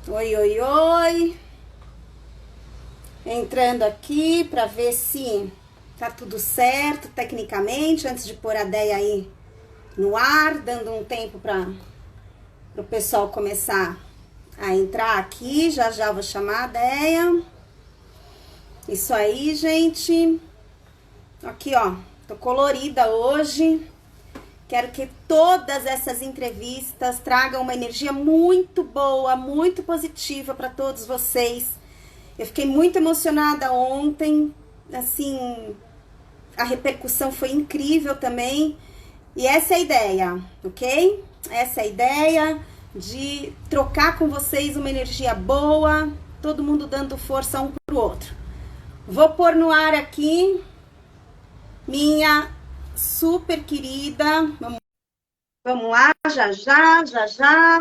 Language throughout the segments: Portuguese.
Oi, oi, oi. Entrando aqui para ver se tá tudo certo tecnicamente, antes de pôr a ideia aí no ar, dando um tempo para o pessoal começar a entrar aqui. Já já vou chamar a ideia. Isso aí, gente. Aqui, ó. Tô colorida hoje. Quero que todas essas entrevistas tragam uma energia muito boa, muito positiva para todos vocês. Eu fiquei muito emocionada ontem, assim, a repercussão foi incrível também. E essa é a ideia, ok? Essa é a ideia de trocar com vocês uma energia boa, todo mundo dando força um pro outro. Vou pôr no ar aqui minha super querida. Vamos lá, já, já, já, já.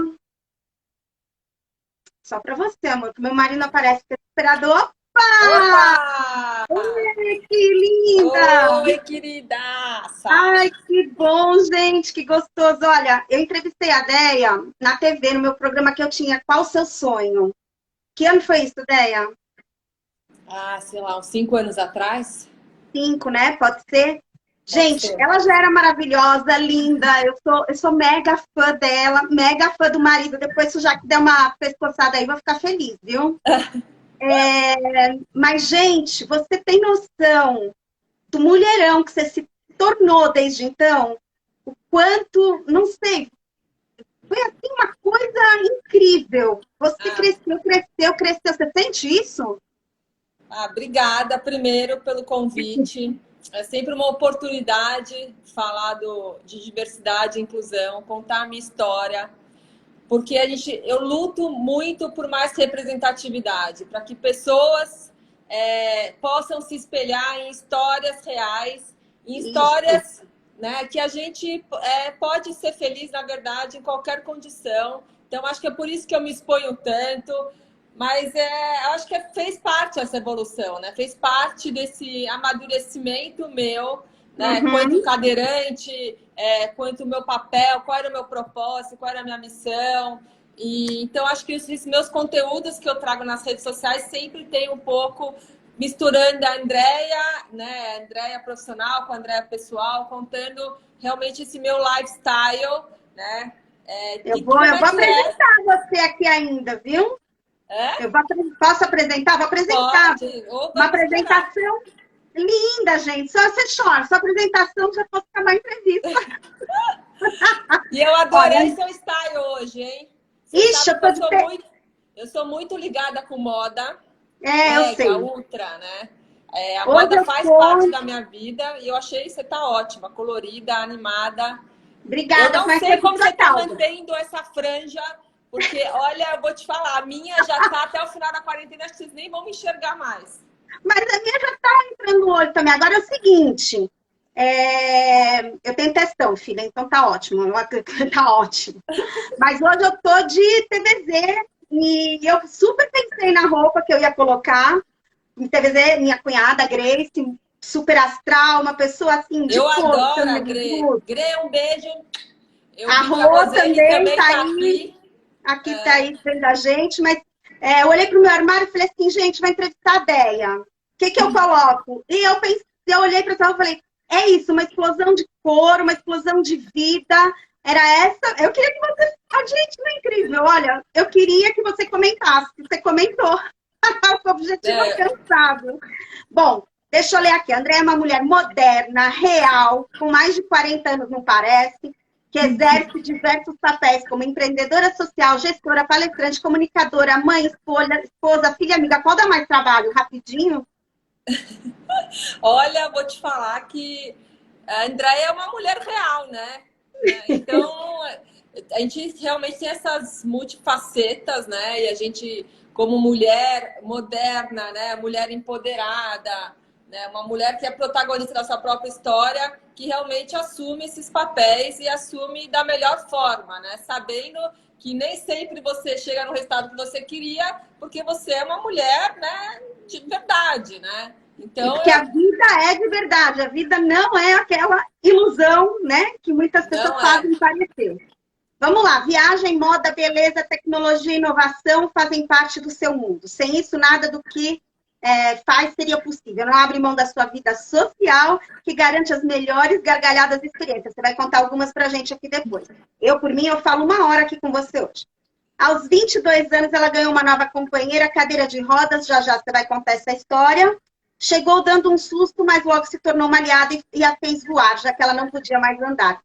Só para você, amor, que meu marido aparece desesperado. Opa! Opa! Oi, que linda! Oi, queridaça! Ai, que bom, gente, que gostoso. Olha, eu entrevistei a Deia na TV, no meu programa que eu tinha. Qual o seu sonho? Que ano foi isso, Deia? Ah, sei lá, uns 5 anos atrás? 5, né? Pode ser? Pode Gente, ser. ela já era maravilhosa, linda. Eu sou mega fã dela, mega fã do marido. Depois, se o Jaque der uma pescoçada aí, vou ficar feliz, viu? Mas, gente, você tem noção do mulherão que você se tornou desde então? O quanto, não sei, foi assim uma coisa incrível. Você Ah, cresceu, cresceu, cresceu. Você sente isso? obrigada primeiro pelo convite. É sempre uma oportunidade falar de diversidade e inclusão, contar a minha história, porque eu luto muito por mais representatividade, para que pessoas possam se espelhar em histórias reais, em Isso. histórias, né, que a gente pode ser feliz, na verdade, em qualquer condição. Então, acho que é por isso que eu me exponho tanto, mas acho que fez parte essa evolução, né? Fez parte desse amadurecimento meu, né? Quanto Uhum. cadeirante, quanto o meu papel, qual era o meu propósito, qual era a minha missão. E, então, acho que esses meus conteúdos que eu trago nas redes sociais sempre tem um pouco misturando a Andrea, né? A Andrea profissional com a Andrea pessoal, contando realmente esse meu lifestyle, né? Eu vou, Como eu é vou que é? apresentar você aqui ainda, viu? É? Posso apresentar? Vou apresentar. Pode, ou Uma vamos esperar. apresentação linda, gente. Só você chora. Sua apresentação já posso acabar a entrevista. E eu Olha, adorei seu style hoje, hein? Você ixi, sabe eu que tô de pé. eu sou muito ligada com moda, É, eu mega, sei. ultra, né? A Hoje moda eu faz parte tô. da minha vida e eu achei que você tá ótima, colorida, animada. Eu Obrigada, não mas foi sei por como sua você tá causa. mantendo essa franja, porque, olha, eu vou te falar, a minha já tá até o final da quarentena, acho que vocês nem vão me enxergar mais. Mas a minha já tá entrando no olho também. Agora é o seguinte. Eu tenho testão, filha, então tá ótimo. Tá ótimo. Mas hoje eu tô de TVZ e eu super pensei na roupa que eu ia colocar. Em TVZ, minha cunhada, Grace, super astral, uma pessoa assim de Eu cor adoro a também. Gre. Gre, um beijo. Eu A vi que a Rô Rosane também também tá tá aí, aqui. aqui tá É. aí vendo a gente, mas eu olhei pro meu armário e falei assim, gente, vai entrevistar a Deia. O que que eu coloco? E eu pensei, eu olhei para ela e falei, é isso, uma explosão de cor, uma explosão de vida. Era essa. Eu queria que você. A gente não é incrível. Olha, eu queria que você comentasse. Você comentou. O objetivo É, alcançado. Bom, deixa eu ler aqui. A Andrea é uma mulher moderna, real, com mais de 40 anos, não parece, que exerce diversos papéis como empreendedora social, gestora, palestrante, comunicadora, mãe, esposa, filha, amiga. Qual dá mais trabalho? Rapidinho? olha, vou te falar que a Andréia é uma mulher real, né? Então, a gente realmente tem essas multifacetas, né? E a gente, como mulher moderna, né? Mulher empoderada, né? Uma mulher que é protagonista da sua própria história, que realmente assume esses papéis e assume da melhor forma, né? Sabendo que nem sempre você chega no resultado que você queria, porque você é uma mulher, né? De verdade, né? E Então, porque a vida é de verdade, a vida não é aquela ilusão, né, que muitas pessoas não é. fazem parecer. Vamos lá, viagem, moda, beleza, tecnologia e inovação fazem parte do seu mundo. Sem isso, nada do que faz seria possível. Não abre mão da sua vida social, que garante as melhores gargalhadas e experiências. Você vai contar algumas pra gente aqui depois. Eu, por mim, eu falo 1 hora aqui com você hoje. Aos 22 anos, ela ganhou uma nova companheira, cadeira de rodas, já já você vai contar essa história. Chegou dando um susto, mas logo se tornou uma aliada e a fez voar, já que ela não podia mais andar.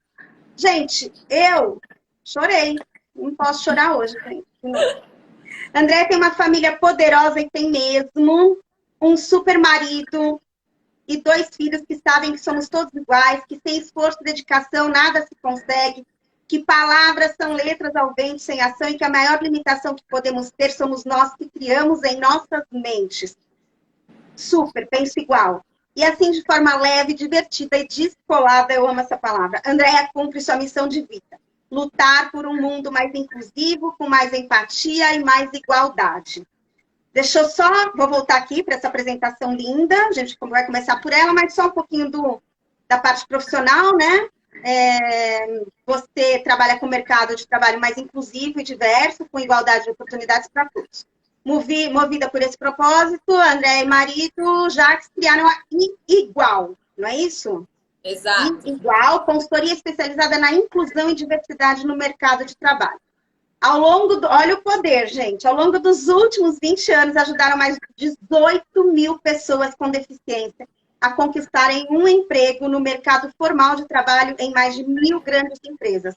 Gente, eu chorei. Não posso chorar hoje, gente. André tem uma família poderosa e tem mesmo um super marido e 2 filhos que sabem que somos todos iguais, que sem esforço e dedicação nada se consegue, que palavras são letras ao vento sem ação e que a maior limitação que podemos ter somos nós que criamos em nossas mentes. Super, penso igual. E assim, de forma leve, divertida e descolada, eu amo essa palavra, Andréa cumpre sua missão de vida. Lutar por um mundo mais inclusivo, com mais empatia e mais igualdade. Deixa eu só, vou voltar aqui para essa apresentação linda, a gente vai começar por ela, mas só um pouquinho da parte profissional, né? Você trabalha com o mercado de trabalho mais inclusivo e diverso, com igualdade de oportunidades para todos. Movida por esse propósito, André e marido já criaram a Igual, não é isso? Exato. Igual, consultoria especializada na inclusão e diversidade no mercado de trabalho. Olha o poder, gente, ao longo dos últimos 20 anos, ajudaram mais de 18 mil pessoas com deficiência a conquistarem um emprego no mercado formal de trabalho em mais de 1.000 grandes empresas.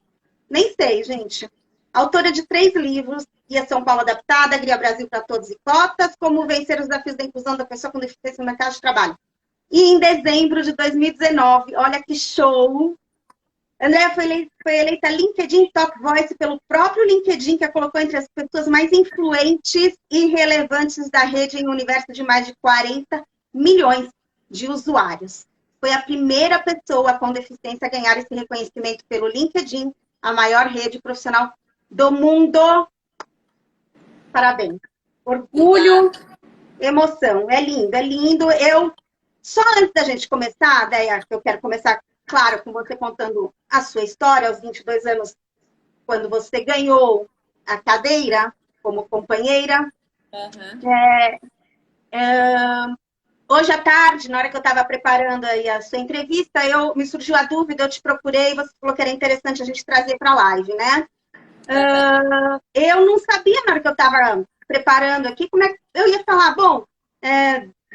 Nem sei, gente. Autora de 3 livros, Guia São Paulo Adaptada, Guia Brasil para Todos e Cotas, Como Vencer os Desafios da Inclusão da Pessoa com Deficiência no Mercado de Trabalho. E em dezembro de 2019, olha que show! Andréa foi eleita LinkedIn Top Voice pelo próprio LinkedIn, que a colocou entre as pessoas mais influentes e relevantes da rede em um universo de mais de 40 milhões de usuários. Foi a primeira pessoa com deficiência a ganhar esse reconhecimento pelo LinkedIn, a maior rede profissional do mundo. Parabéns. Orgulho, emoção. É lindo, é lindo. Só antes da gente começar, Déia, eu quero começar, claro, com você contando a sua história aos 22 anos, quando você ganhou a cadeira como companheira. Hoje à tarde, na hora que eu estava preparando aí a sua entrevista, me surgiu a dúvida, eu te procurei, você falou que era interessante a gente trazer para a live, né? Eu não sabia, na hora que eu estava preparando aqui, como é que eu ia falar, bom,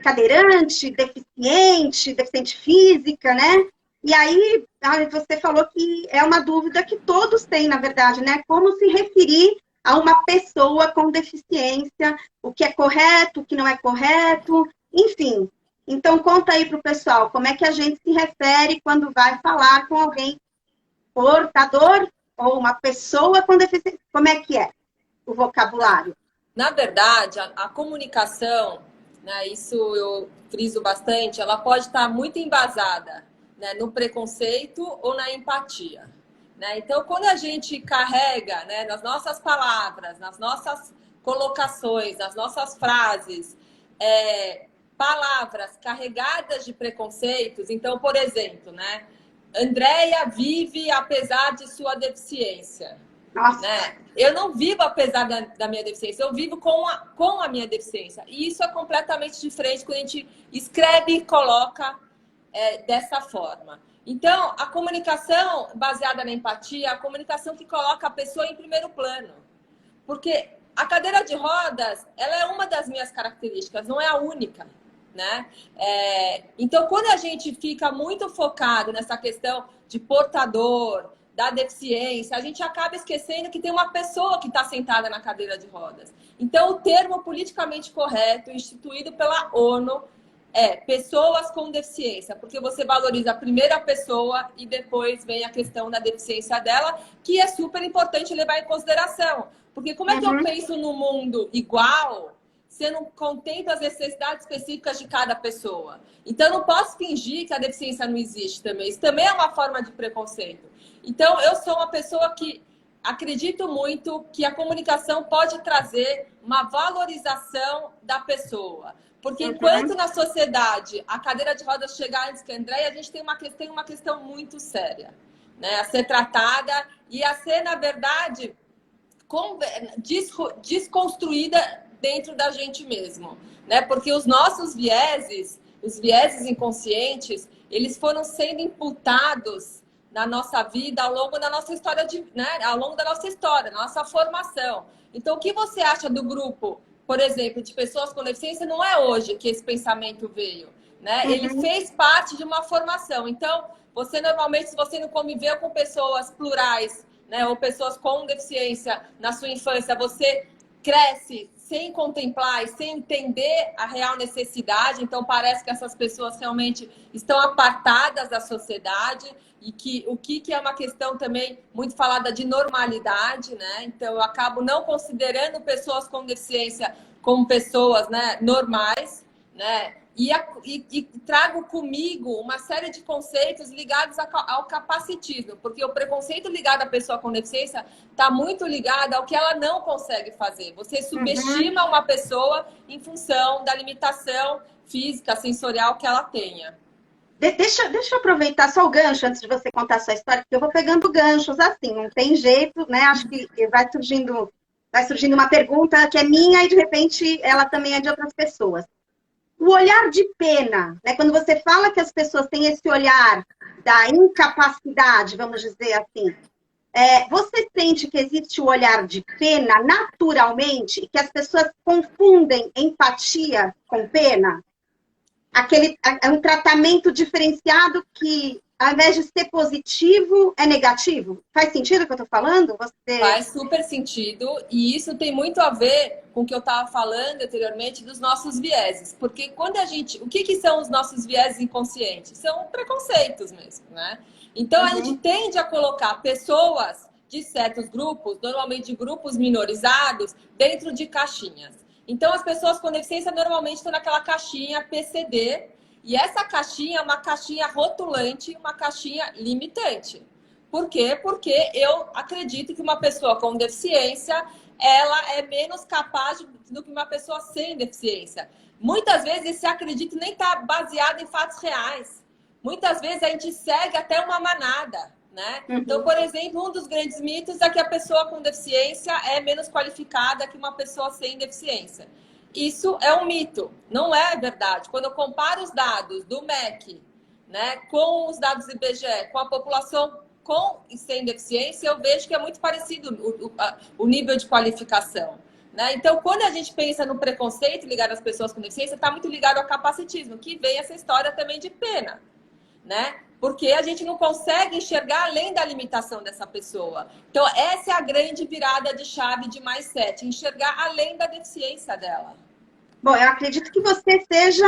cadeirante, deficiente física, né? E aí, você falou que é uma dúvida que todos têm, na verdade, né? Como se referir a uma pessoa com deficiência, o que é correto, o que não é correto, enfim. Então, conta aí para o pessoal, como é que a gente se refere quando vai falar com alguém portador ou uma pessoa com deficiência? Como é que é o vocabulário? Na verdade, a comunicação, né, isso eu friso bastante, ela pode estar muito embasada, né, no preconceito ou na empatia. Né? Então, quando a gente carrega, né, nas nossas palavras, nas nossas colocações, nas nossas frases, palavras carregadas de preconceitos, então, por exemplo, né, Andréia vive apesar de sua deficiência. Né? Eu não vivo apesar da minha deficiência, eu vivo com a minha deficiência. E isso é completamente diferente quando a gente escreve e coloca dessa forma. Então, a comunicação baseada na empatia, a comunicação que coloca a pessoa em primeiro plano. Porque a cadeira de rodas, ela é uma das minhas características, não é a única. Né? Então, quando a gente fica muito focado nessa questão de portador, da deficiência, a gente acaba esquecendo que tem uma pessoa que está sentada na cadeira de rodas. Então, o termo politicamente correto, instituído pela ONU, é pessoas com deficiência, porque você valoriza a primeira pessoa e depois vem a questão da deficiência dela, que é super importante levar em consideração. Porque como é que eu penso no mundo igual, se eu não contemplo as necessidades específicas de cada pessoa? Então, eu não posso fingir que a deficiência não existe também. Isso também é uma forma de preconceito. Então, eu sou uma pessoa que acredito muito que a comunicação pode trazer uma valorização da pessoa. Porque enquanto na sociedade a cadeira de rodas chegar antes que a Andréia, a gente tem uma questão muito séria. né? A ser tratada e a ser, na verdade, desconstruída dentro da gente mesmo, né? Porque os nossos vieses, os vieses inconscientes, eles foram sendo imputados na nossa vida ao longo da nossa história, né? Ao longo da nossa história, nossa formação. Então, o que você acha do grupo, por exemplo, de pessoas com deficiência? Não é hoje que esse pensamento veio, né? Ele fez parte de uma formação. Então, você normalmente, se você não conviveu com pessoas plurais, né, ou pessoas com deficiência na sua infância, você cresce sem contemplar e sem entender a real necessidade. Então, parece que essas pessoas realmente estão apartadas da sociedade e que o que é uma questão também muito falada de normalidade, né? Então, eu acabo não considerando pessoas com deficiência como pessoas, né, normais, né? E trago comigo uma série de conceitos ligados ao capacitismo, porque o preconceito ligado à pessoa com deficiência está muito ligado ao que ela não consegue fazer. Você subestima uma pessoa em função da limitação física, sensorial que ela tenha. Deixa eu aproveitar só o gancho antes de você contar a sua história, porque eu vou pegando ganchos assim, não tem jeito, né? Acho que vai surgindo uma pergunta que é minha e de repente ela também é de outras pessoas. O olhar de pena, né? Quando você fala que as pessoas têm esse olhar da incapacidade, vamos dizer assim, você sente que existe o olhar de pena naturalmente e que as pessoas confundem empatia com pena? É um tratamento diferenciado que, ao invés de ser positivo, é negativo? Faz sentido o que eu estou falando? Faz super sentido, e isso tem muito a ver com o que eu estava falando anteriormente dos nossos vieses. Porque quando a gente... O que são os nossos vieses inconscientes? São preconceitos mesmo, né? Então, a gente tende a colocar pessoas de certos grupos, normalmente de grupos minorizados, dentro de caixinhas. Então, as pessoas com deficiência normalmente estão naquela caixinha PCD, e essa caixinha é uma caixinha rotulante, uma caixinha limitante. Por quê? Porque eu acredito que uma pessoa com deficiência, ela é menos capaz do que uma pessoa sem deficiência. Muitas vezes esse acredito nem está baseado em fatos reais. Muitas vezes a gente segue até uma manada, né? Então, por exemplo, um dos grandes mitos é que a pessoa com deficiência é menos qualificada que uma pessoa sem deficiência. Isso é um mito, não é verdade. Quando eu comparo os dados do MEC, né, com os dados do IBGE, com a população com e sem deficiência, eu vejo que é muito parecido o nível de qualificação, né? Então, quando a gente pensa no preconceito ligado às pessoas com deficiência, está muito ligado ao capacitismo, que vem essa história também de pena, né? Porque a gente não consegue enxergar além da limitação dessa pessoa. Então, essa é a grande virada de chave de Mais 7, enxergar além da deficiência dela. Bom, eu acredito que você seja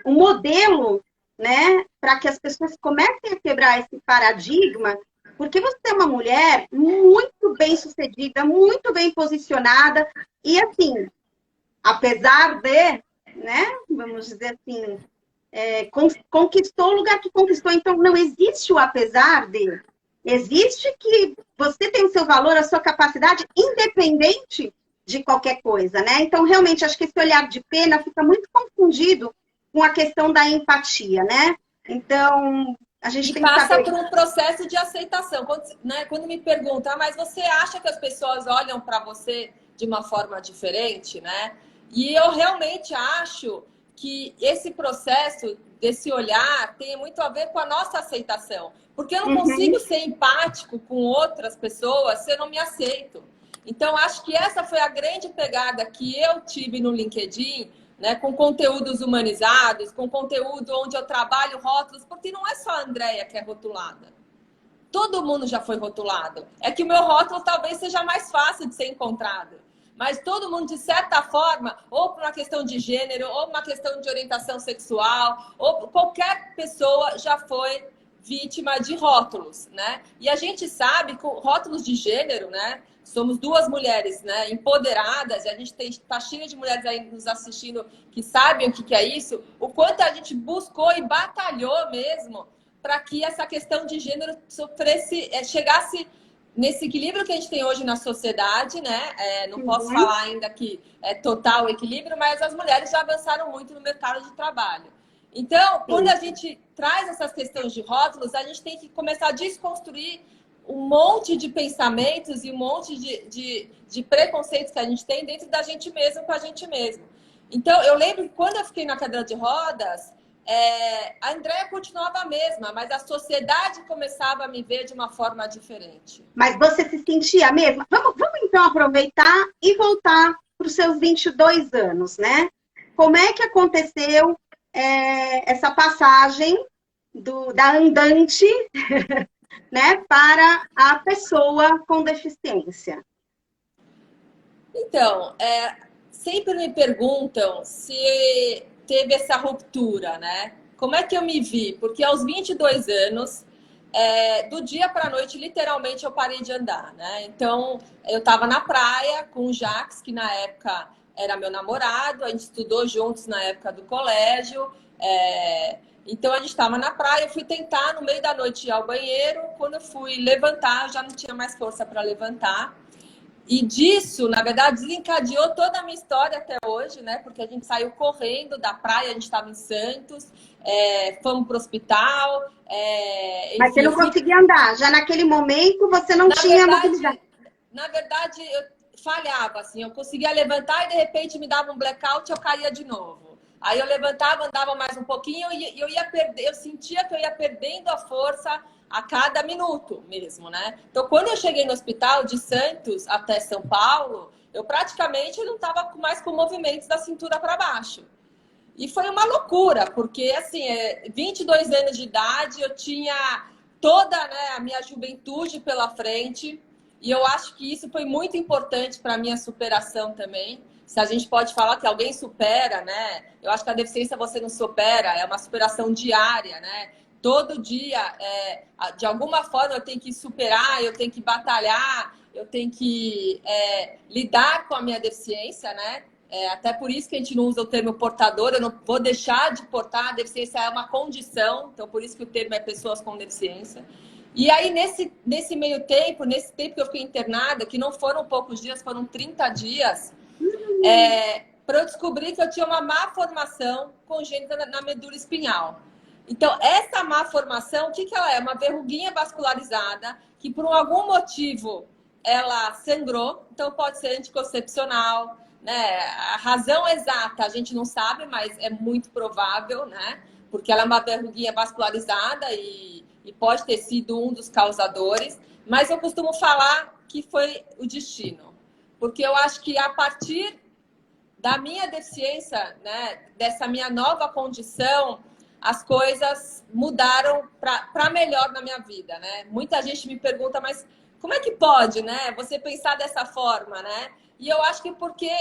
um modelo, né, para que as pessoas comecem a quebrar esse paradigma, porque você é uma mulher muito bem sucedida, muito bem posicionada, e assim, apesar de, né, vamos dizer assim, conquistou o lugar que conquistou, então não existe o apesar de, existe que você tem o seu valor, a sua capacidade, independente de qualquer coisa, né? Então, realmente, acho que esse olhar de pena fica muito confundido com a questão da empatia, né? Então, a gente tem que passa saber... por um processo de aceitação. Quando me perguntam, mas você acha que as pessoas olham para você de uma forma diferente, né? E eu realmente acho que esse processo desse olhar tem muito a ver com a nossa aceitação. Porque eu não consigo ser empático com outras pessoas se eu não me aceito. Então, acho que essa foi a grande pegada que eu tive no LinkedIn, né, com conteúdos humanizados, com conteúdo onde eu trabalho rótulos, porque não é só a Andréia que é rotulada. Todo mundo já foi rotulado. É que o meu rótulo talvez seja mais fácil de ser encontrado. Mas todo mundo, de certa forma, ou por uma questão de gênero, ou por uma questão de orientação sexual, ou qualquer pessoa já foi vítima de rótulos, né? E a gente sabe que rótulos de gênero, né? Somos duas mulheres, né, empoderadas, e a gente está cheio de mulheres aí nos assistindo que sabem o que é isso, o quanto a gente buscou e batalhou mesmo para que essa questão de gênero chegasse nesse equilíbrio que a gente tem hoje na sociedade, né? Não posso falar ainda que é total equilíbrio, mas as mulheres já avançaram muito no mercado de trabalho. Então, quando a gente traz essas questões de rótulos, a gente tem que começar a desconstruir um monte de pensamentos e um monte de preconceitos que a gente tem dentro da gente mesmo com a gente mesmo. Então, eu lembro que quando eu fiquei na cadeira de rodas, a Andréia continuava a mesma, mas a sociedade começava a me ver de uma forma diferente. Mas você se sentia a mesma? Vamos então aproveitar e voltar para os seus 22 anos, né? Como é que aconteceu essa passagem da andante né, para a pessoa com deficiência? Então, sempre me perguntam se teve essa ruptura, né? Como é que eu me vi? Porque aos 22 anos, do dia para a noite, literalmente, eu parei de andar, né? Então, eu estava na praia com o Jax, que na época era meu namorado, a gente estudou juntos na época do colégio, então a gente estava na praia, eu fui tentar no meio da noite ir ao banheiro, quando eu fui levantar, eu já não tinha mais força para levantar. E disso, na verdade, desencadeou toda a minha história até hoje, né? Porque a gente saiu correndo da praia, a gente estava em Santos, fomos para o hospital. Mas você não conseguia andar, já naquele momento você não tinha mobilidade. Na verdade, eu falhava, assim, eu conseguia levantar e de repente me dava um blackout e eu caía de novo. Aí eu levantava, andava mais um pouquinho e eu sentia que eu ia perdendo a força a cada minuto mesmo, né? Então, quando eu cheguei no hospital de Santos até São Paulo, eu praticamente não estava mais com movimentos da cintura para baixo. E foi uma loucura, porque, assim, 22 anos de idade, eu tinha toda, né, a minha juventude pela frente, e eu acho que isso foi muito importante para a minha superação também. Se a gente pode falar que alguém supera, né? Eu acho que a deficiência você não supera, é uma superação diária, né? Todo dia, de alguma forma, eu tenho que superar, eu tenho que batalhar, eu tenho que lidar com a minha deficiência, né? Até por isso que a gente não usa o termo portador, eu não vou deixar de portar, a deficiência é uma condição, então por isso que o termo é pessoas com deficiência. E aí, nesse meio tempo, nesse tempo que eu fiquei internada, que não foram poucos dias, foram 30 dias, para eu descobrir que eu tinha uma má formação congênita na medula espinhal. Então, essa má formação, o que ela é? Uma verruguinha vascularizada que, por algum motivo, ela sangrou. Então, pode ser anticoncepcional, né? A razão exata a gente não sabe, mas é muito provável, né? Porque ela é uma verruguinha vascularizada e pode ter sido um dos causadores. Mas eu costumo falar que foi o destino. Porque eu acho que a partir da minha deficiência, né? Dessa minha nova condição, as coisas mudaram para melhor na minha vida, né? Muita gente me pergunta, mas como é que pode, né? Você pensar dessa forma, né? E eu acho que porque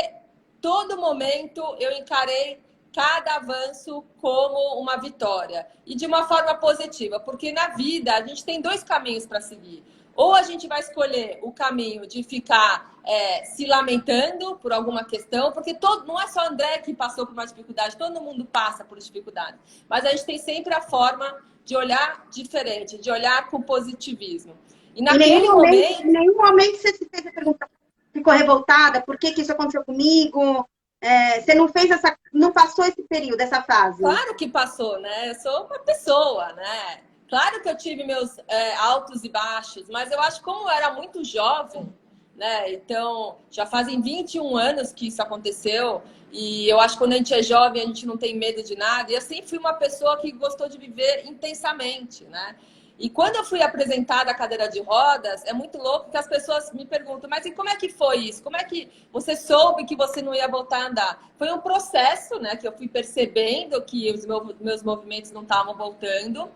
todo momento eu encarei cada avanço como uma vitória e de uma forma positiva, porque na vida a gente tem dois caminhos para seguir. Ou a gente vai escolher o caminho de ficar se lamentando por alguma questão, porque não é só a André que passou por uma dificuldade, todo mundo passa por dificuldade. Mas a gente tem sempre a forma de olhar diferente, de olhar com positivismo. E naquele momento... Em nenhum momento você se fez a pergunta, ficou revoltada, por que isso aconteceu comigo? Você não passou esse período, essa fase? Claro que passou, né? Eu sou uma pessoa, né? Claro que eu tive meus altos e baixos, mas eu acho que como eu era muito jovem, né? Então, já fazem 21 anos que isso aconteceu. E eu acho que quando a gente é jovem, a gente não tem medo de nada. E eu sempre fui uma pessoa que gostou de viver intensamente, né? E quando eu fui apresentada à cadeira de rodas, é muito louco que as pessoas me perguntam, mas e como é que foi isso? Como é que você soube que você não ia voltar a andar? Foi um processo, né? Que eu fui percebendo que os meus movimentos não estavam voltando.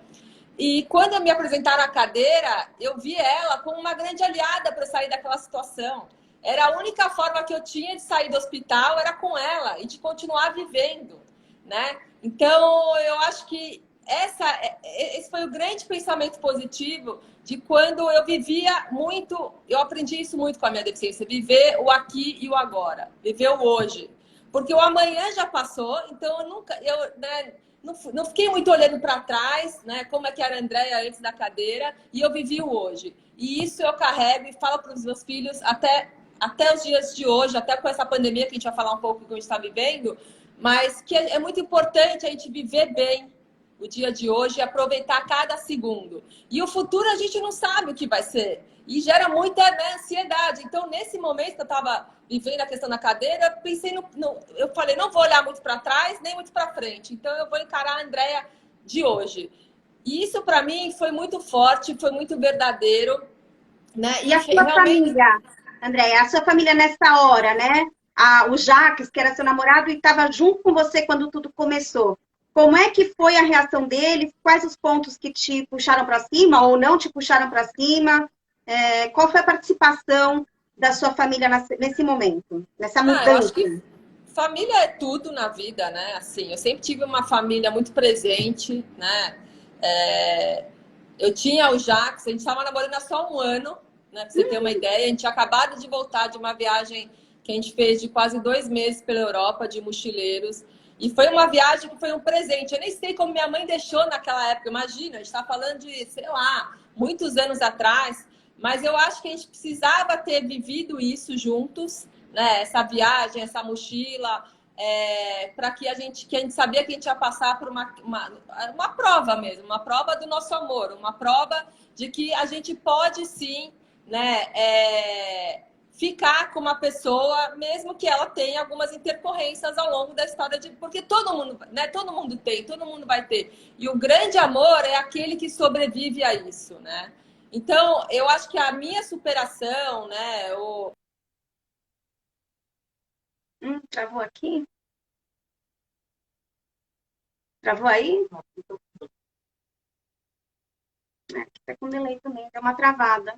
E quando eu me apresentaram à cadeira, eu vi ela como uma grande aliada para sair daquela situação. Era a única forma que eu tinha de sair do hospital, era com ela e de continuar vivendo, né? Então, eu acho que esse foi o grande pensamento positivo de quando eu vivia muito, eu aprendi isso muito com a minha deficiência, viver o aqui e o agora, viver o hoje. Porque o amanhã já passou, então não fiquei muito olhando para trás, né? Como é que era a Andréia antes da cadeira, e eu vivi o hoje. E isso eu carrego e falo para os meus filhos até os dias de hoje, até com essa pandemia que a gente vai falar um pouco que a gente está vivendo, mas que é muito importante a gente viver bem o dia de hoje e aproveitar cada segundo. E o futuro a gente não sabe o que vai ser. E gera muita, né, ansiedade. Então, nesse momento que eu estava vivendo a questão da cadeira, eu pensei eu falei, não vou olhar muito para trás, nem muito para frente. Então, eu vou encarar a Andréia de hoje. E isso, para mim, foi muito forte, foi muito verdadeiro. Né? E a sua família, Andréia, a sua família nessa hora, né? O Jacques, que era seu namorado e estava junto com você quando tudo começou. Como é que foi a reação deles? Quais os pontos que te puxaram para cima ou não te puxaram para cima? Qual foi a participação da sua família nesse momento, nessa mudança? Eu acho que família é tudo na vida, né? Assim, eu sempre tive uma família muito presente, né? Eu tinha o Jacques, a gente estava namorando há só um ano, né? Pra você ter uma ideia. A gente tinha acabado de voltar de uma viagem que a gente fez de quase 2 meses pela Europa, de mochileiros. E foi uma viagem que foi um presente. Eu nem sei como minha mãe deixou naquela época. Imagina, a gente está falando de, sei lá, muitos anos atrás. Mas eu acho que a gente precisava ter vivido isso juntos, né? Essa viagem, essa mochila, para que a gente sabia que a gente ia passar por uma prova mesmo, uma prova do nosso amor, uma prova de que a gente pode sim, né? Ficar com uma pessoa, mesmo que ela tenha algumas intercorrências ao longo da história, porque todo mundo, né? Todo mundo tem, todo mundo vai ter. E o grande amor é aquele que sobrevive a isso, né? Então, eu acho que a minha superação, né? Travou aqui? Travou aí? Aqui tá com delay também, deu uma travada.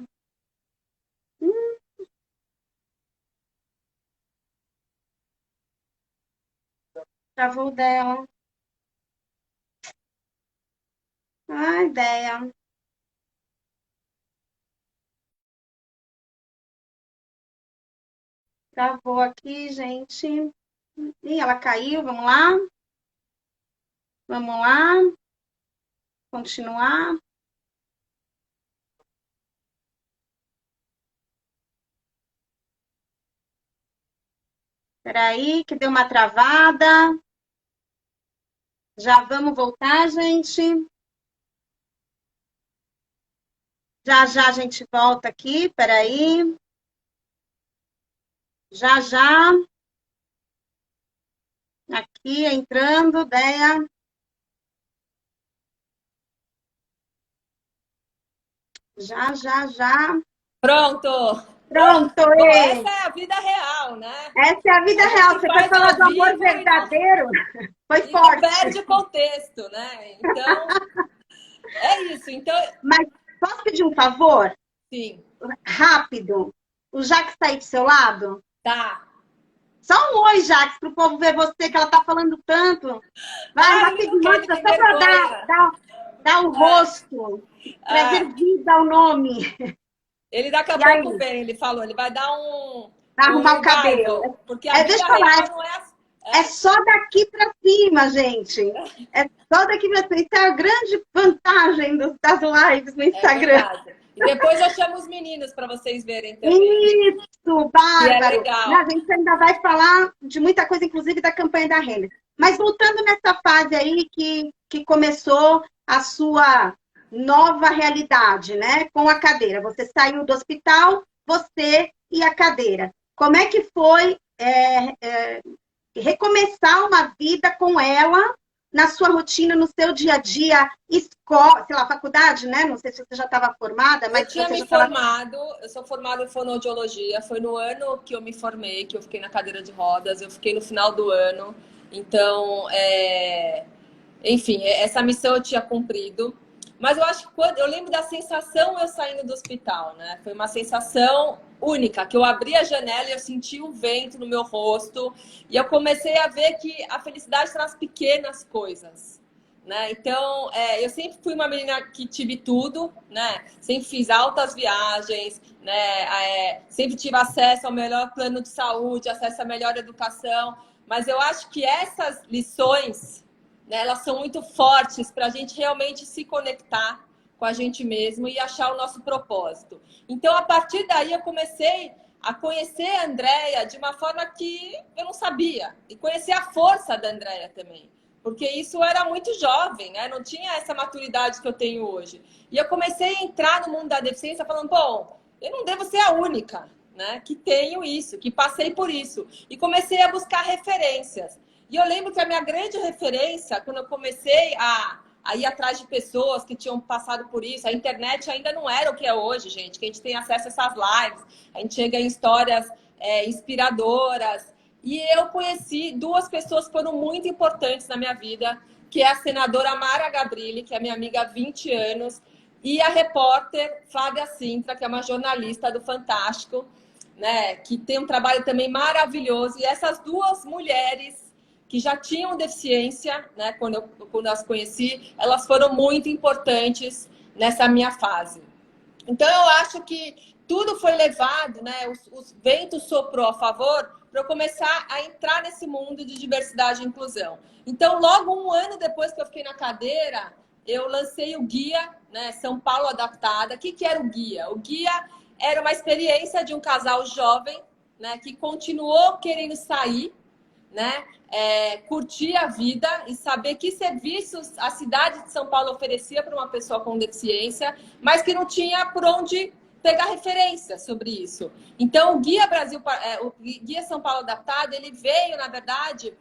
Travou dela. Ai, ideia. Travou aqui, gente. Ih, ela caiu, vamos lá. Vamos lá. Continuar. Espera aí, que deu uma travada. Já vamos voltar, gente. Já já a gente volta aqui, espera aí. Já já. Aqui entrando, Deia. Já, já, já. Pronto! Pronto, Bom, essa é a vida real, né? Essa é a vida real. Você vai falar do amor verdadeiro? Foi forte. Não perde contexto, né? Então, é isso. Então, mas posso pedir um favor? Sim. Rápido. O Jacques está aí do seu lado? Tá. Só um oi, Jacques, para o povo ver você, que ela está falando tanto. Vai, rapidinho, mostra, só para dar o rosto, trazer vida ao nome. Ele daqui a pouco vem, ele falou, ele vai dar vai arrumar o cabelo. Porque a vida real não é assim. É só daqui para cima, gente. É só daqui para cima. Isso é a grande vantagem das lives no Instagram. E depois eu chamo os meninos para vocês verem também. Isso, bárbaro. É legal. A gente ainda vai falar de muita coisa, inclusive da campanha da Renner. Mas voltando nessa fase aí que começou a sua nova realidade, né? Com a cadeira. Você saiu do hospital, você e a cadeira. Como é que foi recomeçar uma vida com ela na sua rotina, no seu dia a dia, escola, sei lá, faculdade, né? Não sei se você já estava formada, mas... Eu tinha me formado, eu sou formada em fonoaudiologia, foi no ano que eu me formei, que eu fiquei na cadeira de rodas, eu fiquei no final do ano, então, enfim, essa missão eu tinha cumprido. Mas eu acho que eu lembro da sensação eu saindo do hospital, né? Foi uma sensação única, que eu abri a janela e eu senti um vento no meu rosto e eu comecei a ver que a felicidade está nas pequenas coisas, né? Então, eu sempre fui uma menina que tive tudo, né? Sempre fiz altas viagens, né? Sempre tive acesso ao melhor plano de saúde, acesso à melhor educação, mas eu acho que essas lições, elas são muito fortes para a gente realmente se conectar com a gente mesmo e achar o nosso propósito. Então, a partir daí, eu comecei a conhecer a Andrea de uma forma que eu não sabia. E conhecer a força da Andrea também. Porque isso era muito jovem, né? Não tinha essa maturidade que eu tenho hoje. E eu comecei a entrar no mundo da deficiência falando, bom, eu não devo ser a única, né, que tenho isso, que passei por isso. E comecei a buscar referências. E eu lembro que a minha grande referência, quando eu comecei a ir atrás de pessoas que tinham passado por isso, a internet ainda não era o que é hoje, gente, que a gente tem acesso a essas lives, a gente chega em histórias inspiradoras. E eu conheci duas pessoas que foram muito importantes na minha vida, que é a senadora Mara Gabrilli, que é minha amiga há 20 anos, e a repórter Flávia Sintra, que é uma jornalista do Fantástico, né, que tem um trabalho também maravilhoso. E essas duas mulheres que já tinham deficiência, né, quando eu as conheci, elas foram muito importantes nessa minha fase. Então, eu acho que tudo foi levado, né, os ventos soprou a favor para eu começar a entrar nesse mundo de diversidade e inclusão. Então, logo um ano depois que eu fiquei na cadeira, eu lancei o guia, né, São Paulo Adaptada. O que era o guia? O guia era uma experiência de um casal jovem, né, que continuou querendo sair, né, curtir a vida e saber que serviços a cidade de São Paulo oferecia para uma pessoa com deficiência, mas que não tinha por onde pegar referência sobre isso. Então, o Guia o Guia São Paulo Adaptado, ele veio, na verdade,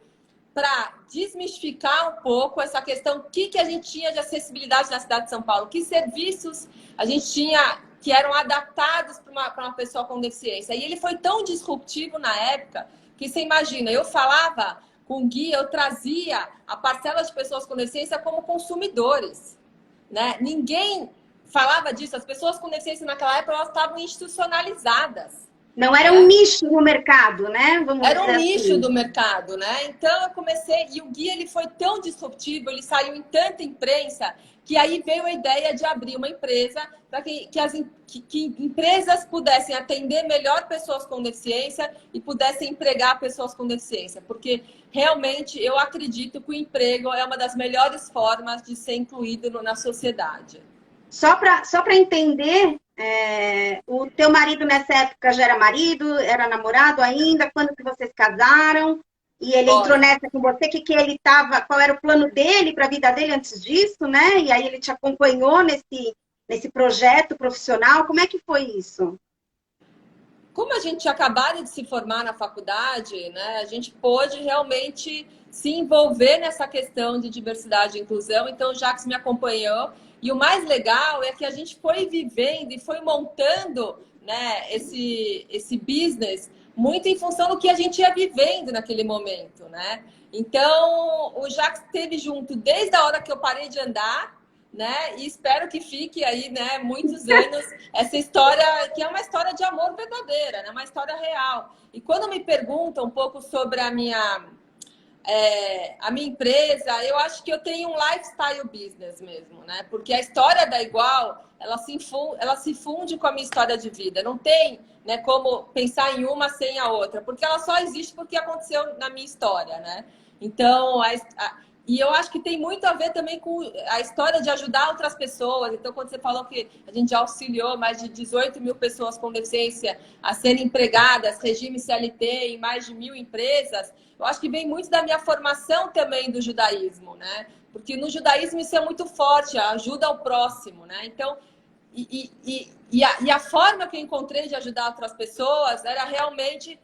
para desmistificar um pouco essa questão, o que a gente tinha de acessibilidade na cidade de São Paulo, que serviços a gente tinha que eram adaptados para uma pessoa com deficiência. E ele foi tão disruptivo na época que você imagina, eu falava com o guia, eu trazia a parcela de pessoas com deficiência como consumidores, né? Ninguém falava disso. As pessoas com deficiência naquela época, elas estavam institucionalizadas. Não era um nicho no mercado, né? Era um nicho do mercado, né? Então eu comecei, e o guia ele foi tão disruptivo, ele saiu em tanta imprensa, que aí veio a ideia de abrir uma empresa para que empresas pudessem atender melhor pessoas com deficiência e pudessem empregar pessoas com deficiência. Porque realmente eu acredito que o emprego é uma das melhores formas de ser incluído na sociedade. Só para entender, o teu marido nessa época já era marido, era namorado ainda? Quando que vocês casaram? E ele entrou nessa com você, que ele tava, qual era o plano dele para a vida dele antes disso, né? E aí ele te acompanhou nesse projeto profissional. Como é que foi isso? Como a gente tinha acabado de se formar na faculdade, né, a gente pôde realmente se envolver nessa questão de diversidade e inclusão. Então, o Jacques me acompanhou. E o mais legal é que a gente foi vivendo e foi montando, né, esse business muito em função do que a gente ia vivendo naquele momento, né? Então, o Jacques esteve junto desde a hora que eu parei de andar, né? E espero que fique aí, né, muitos anos, essa história, que é uma história de amor verdadeira, né? Uma história real. E quando me perguntam um pouco sobre a minha empresa, eu acho que eu tenho um lifestyle business mesmo, né? Porque a história da Igual, ela se funde com a minha história de vida. Não tem, né, como pensar em uma sem a outra, porque ela só existe porque aconteceu na minha história, né? Então, e eu acho que tem muito a ver também com a história de ajudar outras pessoas. Então, quando você falou que a gente já auxiliou mais de 18 mil pessoas com deficiência a serem empregadas, regime CLT em mais de 1.000 empresas, eu acho que vem muito da minha formação também do judaísmo, né? Porque no judaísmo isso é muito forte, a ajuda ao próximo, né? Então, a forma que eu encontrei de ajudar outras pessoas era realmente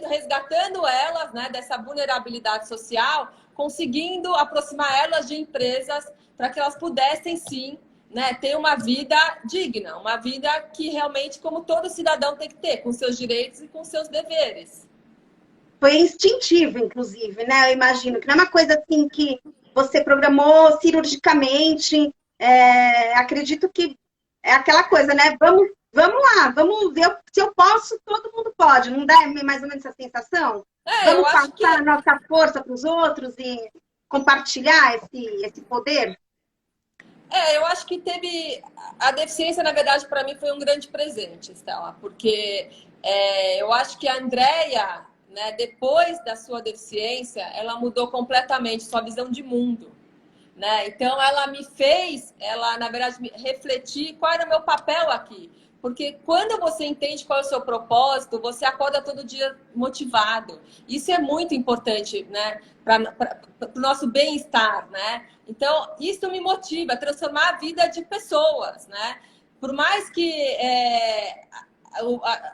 resgatando elas, né, dessa vulnerabilidade social, conseguindo aproximar elas de empresas para que elas pudessem, sim, né, ter uma vida digna, uma vida que realmente, como todo cidadão tem que ter, com seus direitos e com seus deveres. Foi instintivo, inclusive, né? Eu imagino que não é uma coisa assim que você programou cirurgicamente. Acredito que é aquela coisa, né? Vamos lá, vamos ver se eu posso, todo mundo pode. Não dá mais ou menos essa sensação? Vamos passar a nossa força para os outros e compartilhar esse poder? Eu acho que teve... A deficiência, na verdade, para mim foi um grande presente, Estela, porque eu acho que a Andrea, né, depois da sua deficiência, ela mudou completamente sua visão de mundo, né? Então, ela me fez, na verdade, refletir qual era o meu papel aqui. Porque quando você entende qual é o seu propósito, você acorda todo dia motivado. Isso é muito importante, né? Para o nosso bem-estar, né? Então, isso me motiva a transformar a vida de pessoas, né? Por mais que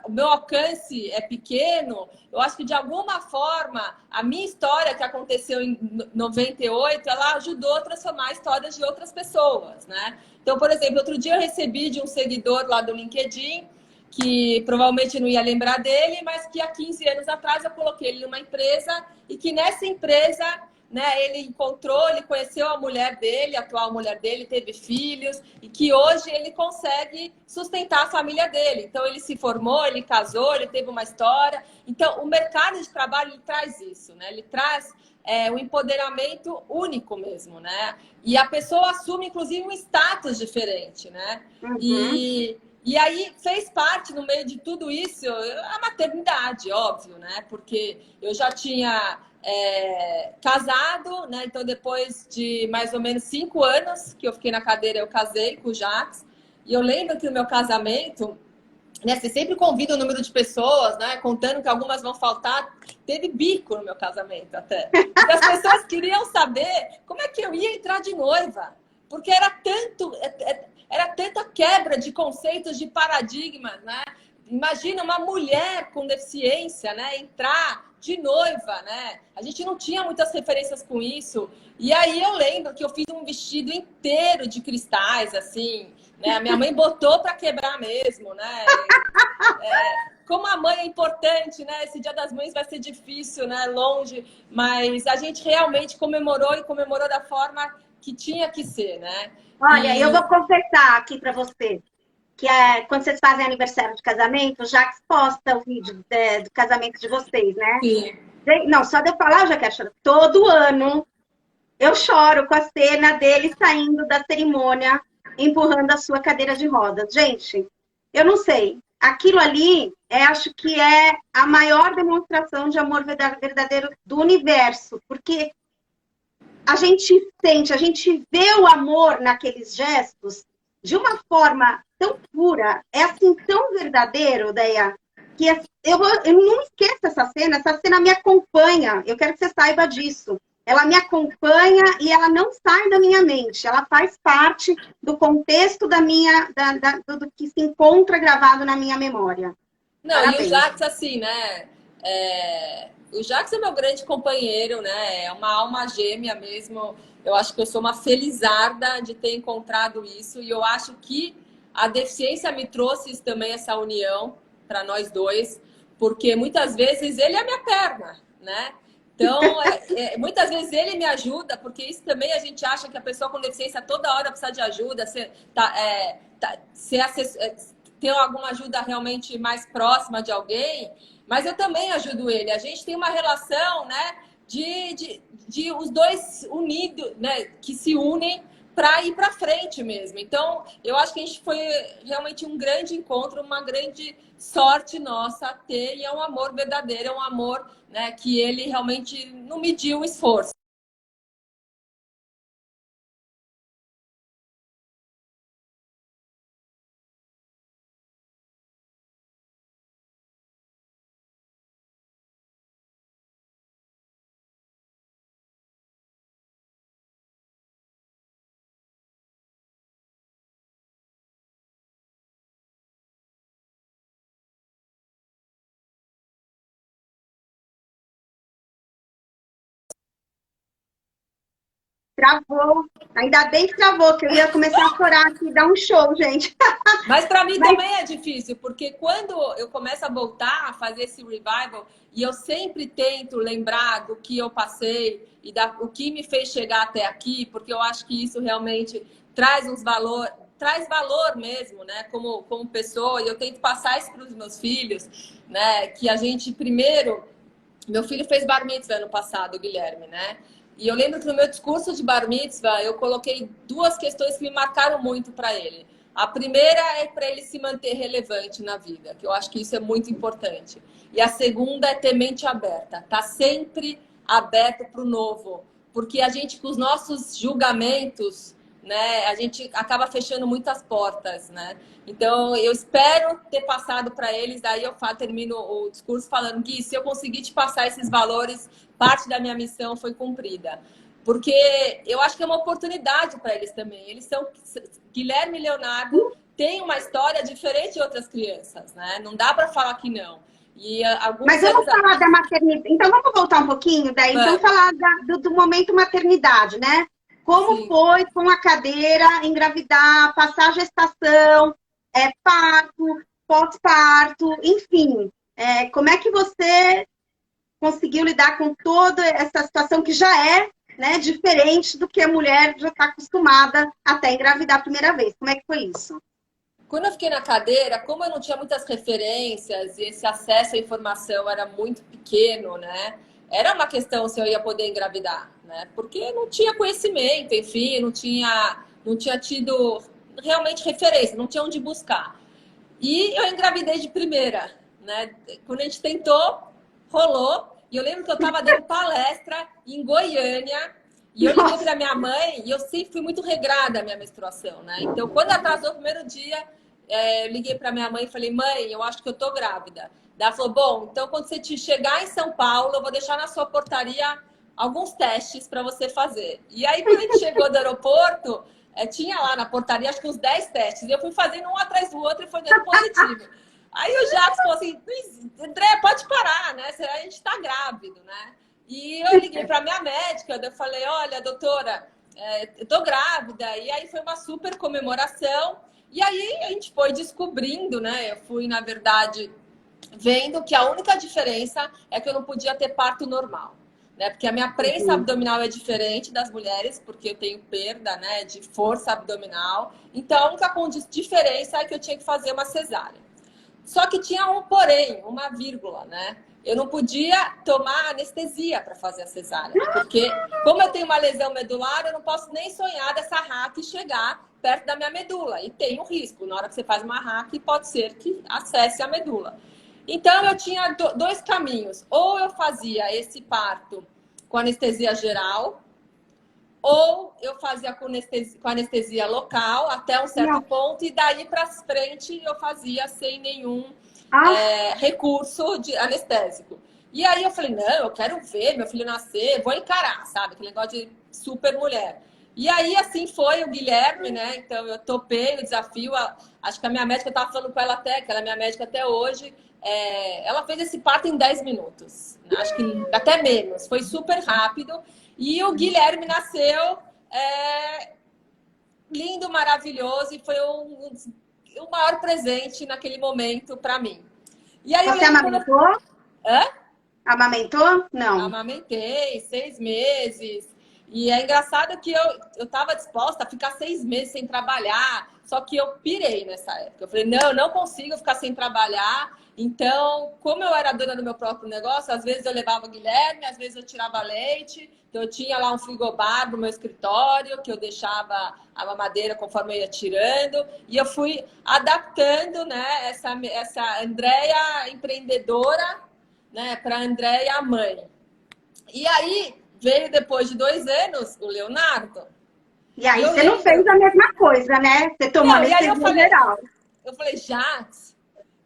o meu alcance é pequeno, eu acho que de alguma forma a minha história que aconteceu em 98, ela ajudou a transformar histórias de outras pessoas, né? Então, por exemplo, outro dia eu recebi de um seguidor lá do LinkedIn, que provavelmente não ia lembrar dele, mas que há 15 anos atrás eu coloquei ele numa empresa e que nessa empresa, né, ele encontrou, ele conheceu a mulher dele, a atual mulher dele, teve filhos, e que hoje ele consegue sustentar a família dele. Então, ele se formou, ele casou, ele teve uma história. Então, o mercado de trabalho, ele traz isso, né? Ele traz um empoderamento único mesmo, né? E a pessoa assume, inclusive, um status diferente, né? Uhum. E aí fez parte, no meio de tudo isso, a maternidade, óbvio, né? Porque eu já tinha casado, né? Então, depois de mais ou menos 5 anos que eu fiquei na cadeira, eu casei com o Jacques. E eu lembro que no meu casamento, né, você sempre convida o número de pessoas, né? Contando que algumas vão faltar. Teve bico no meu casamento até. E as pessoas queriam saber como é que eu ia entrar de noiva. Porque era tanta quebra de conceitos, de paradigmas, né? Imagina uma mulher com deficiência, né? Entrar de noiva, né? A gente não tinha muitas referências com isso. E aí eu lembro que eu fiz um vestido inteiro de cristais, assim, né? A minha mãe botou para quebrar mesmo, né? Como a mãe é importante, né? Esse Dia das Mães vai ser difícil, né? Longe, mas a gente realmente comemorou e comemorou da forma que tinha que ser, né? Olha, eu vou confessar aqui para você que quando vocês fazem aniversário de casamento, já posta o vídeo do casamento de vocês, né? Sim. Não, só de eu falar, eu já quero chorar. Todo ano eu choro com a cena dele saindo da cerimônia, empurrando a sua cadeira de rodas. Gente, eu não sei. Aquilo ali, acho que é a maior demonstração de amor verdadeiro do universo, porque a gente sente, a gente vê o amor naqueles gestos de uma forma tão pura, é assim, tão verdadeiro, Deia, que eu não esqueço essa cena me acompanha, eu quero que você saiba disso. Ela me acompanha e ela não sai da minha mente, ela faz parte do contexto do que se encontra gravado na minha memória. Não, Parabéns. e o Jacques, assim, né? O Jacques é meu grande companheiro, né? É uma alma gêmea mesmo. Eu acho que eu sou uma felizarda de ter encontrado isso. E eu acho que a deficiência me trouxe também essa união para nós dois, porque muitas vezes ele é a minha perna, né? Então, muitas vezes ele me ajuda, porque isso também a gente acha que a pessoa com deficiência toda hora precisa de ajuda, ter alguma ajuda realmente mais próxima de alguém, mas eu também ajudo ele. A gente tem uma relação, né, de os dois unidos, né, que se unem para ir para frente mesmo. Então, eu acho que a gente foi realmente um grande encontro, uma grande sorte nossa ter, e é um amor verdadeiro, é um amor, né, que ele realmente não mediu o esforço. Travou. Ainda bem que travou, que eu ia começar a chorar aqui, dar um show, gente. Mas para mim também é difícil, porque quando eu começo a voltar a fazer esse revival, e eu sempre tento lembrar do que eu passei e o que me fez chegar até aqui, porque eu acho que isso realmente traz traz valor mesmo, né, como pessoa, e eu tento passar isso para os meus filhos, né, que a gente primeiro, meu filho fez bar mitzvah ano passado, o Guilherme, né? E eu lembro que no meu discurso de bar mitzvah, eu coloquei 2 questões que me marcaram muito para ele. A primeira é para ele se manter relevante na vida, que eu acho que isso é muito importante. E a segunda é ter mente aberta, tá sempre aberto para o novo. Porque a gente, com os nossos julgamentos, né, a gente acaba fechando muitas portas, né? Então, eu espero ter passado para eles, daí eu termino o discurso falando, Gui, se eu conseguir te passar esses valores, parte da minha missão foi cumprida. Porque eu acho que é uma oportunidade para eles também. Eles são... Guilherme e Leonardo têm uma história diferente de outras crianças, né? Não dá para falar que não. E Mas vamos falar da maternidade. Então, vamos voltar um pouquinho daí. Então, falar do momento maternidade, né? Como Sim. foi com a cadeira, engravidar, passar a gestação, parto, pós-parto, enfim. Como é que você conseguiu lidar com toda essa situação que já é, né, diferente do que a mulher já está acostumada até engravidar a primeira vez? Como é que foi isso? Quando eu fiquei na cadeira, como eu não tinha muitas referências e esse acesso à informação era muito pequeno, né? Era uma questão se eu ia poder engravidar, né? Porque não tinha conhecimento, enfim, não tinha tido realmente referência, não tinha onde buscar. E eu engravidei de primeira, né? Quando a gente tentou, rolou. E eu lembro que eu estava dando palestra em Goiânia e eu liguei para minha mãe e eu sempre fui muito regrada a minha menstruação, né? Então, quando atrasou o primeiro dia, eu liguei para minha mãe e falei, mãe, eu acho que eu tô grávida. Ela falou, bom, então quando você chegar em São Paulo, eu vou deixar na sua portaria alguns testes para você fazer. E aí, quando a gente chegou do aeroporto, tinha lá na portaria, acho que uns 10 testes. E eu fui fazendo um atrás do outro e foi dando positivo. Aí o Jacques falou assim, André, pode parar, né? A gente tá grávido, né? E eu liguei para minha médica, eu falei, olha, doutora, eu tô grávida. E aí foi uma super comemoração. E aí a gente foi descobrindo, né? Eu fui, na verdade, vendo que a única diferença é que eu não podia ter parto normal, né? Porque a minha prensa abdominal é diferente das mulheres, porque eu tenho perda, né, de força abdominal. Então, a única diferença é que eu tinha que fazer uma cesárea. Só que tinha um porém, uma vírgula, né? Eu não podia tomar anestesia para fazer a cesárea, porque como eu tenho uma lesão medular, eu não posso nem sonhar dessa RAC chegar perto da minha medula. E tem um risco, na hora que você faz uma RAC, pode ser que acesse a medula. Então, eu tinha dois caminhos. Ou eu fazia esse parto com anestesia geral, ou eu fazia com anestesia local até um certo ponto, e daí para frente eu fazia sem nenhum recurso de anestésico. E aí eu falei, não, eu quero ver meu filho nascer, vou encarar, sabe? Aquele negócio de super mulher. E aí, assim foi o Guilherme, né? Então, eu topei o desafio. Acho que a minha médica, eu estava falando com ela até, que ela é minha médica até hoje, ela fez esse parto em 10 minutos. Acho que até menos. Foi super rápido. E o Guilherme nasceu lindo, maravilhoso, e foi o maior presente naquele momento para mim. E aí, você amamentou? Hã? Amamentou? Não. Amamentei 6 meses. E é engraçado que eu estava disposta a ficar 6 meses sem trabalhar, só que eu pirei nessa época. Eu falei, não consigo ficar sem trabalhar. Então, como eu era dona do meu próprio negócio, às vezes eu levava o Guilherme, às vezes eu tirava leite. Então, eu tinha lá um frigobar no meu escritório, que eu deixava a mamadeira conforme eu ia tirando. E eu fui adaptando, né, essa Andréia empreendedora, né, para a Andréia mãe. E aí, veio depois de 2 anos o Leonardo. E aí você não fez a mesma coisa, né? Você tomou anestesia geral. Eu falei, Jacques,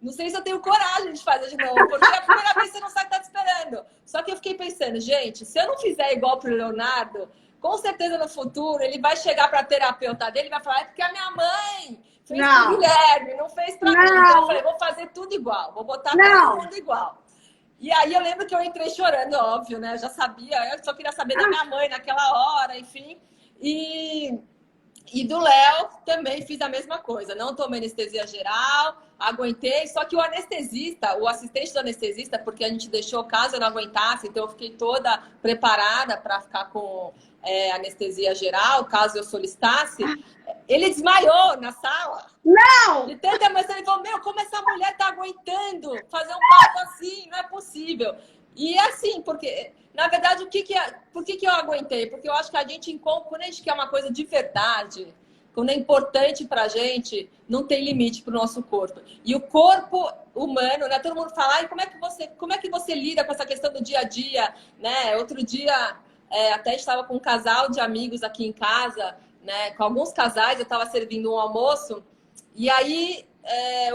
não sei se eu tenho coragem de fazer de novo, porque é a primeira vez você não sabe o que tá te esperando. Só que eu fiquei pensando, gente, se eu não fizer igual pro Leonardo, com certeza no futuro ele vai chegar pra terapeuta dele e vai falar, é porque a minha mãe fez pro Guilherme, não fez pra mim. Então eu falei, vou fazer tudo igual, vou botar todo mundo igual. E aí eu lembro que eu entrei chorando, óbvio, né? Eu já sabia, eu só queria saber da minha mãe naquela hora, enfim. E do Léo também fiz a mesma coisa. Não tomei anestesia geral, aguentei. Só que o anestesista, o assistente do anestesista, porque a gente deixou caso eu não aguentasse, então eu fiquei toda preparada para ficar com anestesia geral, caso eu solicitasse. Ele desmaiou na sala. Não! De tanta emoção, ele falou, como essa mulher tá aguentando fazer um parto assim? Não é possível. E assim, porque, na verdade, por que eu aguentei? Porque eu acho que a gente, quando a gente quer uma coisa de verdade, quando é importante pra gente, não tem limite pro nosso corpo. E o corpo humano, né? Todo mundo fala, como é que você lida com essa questão do dia a dia, né? Outro dia, até estava com um casal de amigos aqui em casa, né, com alguns casais, eu estava servindo um almoço, e aí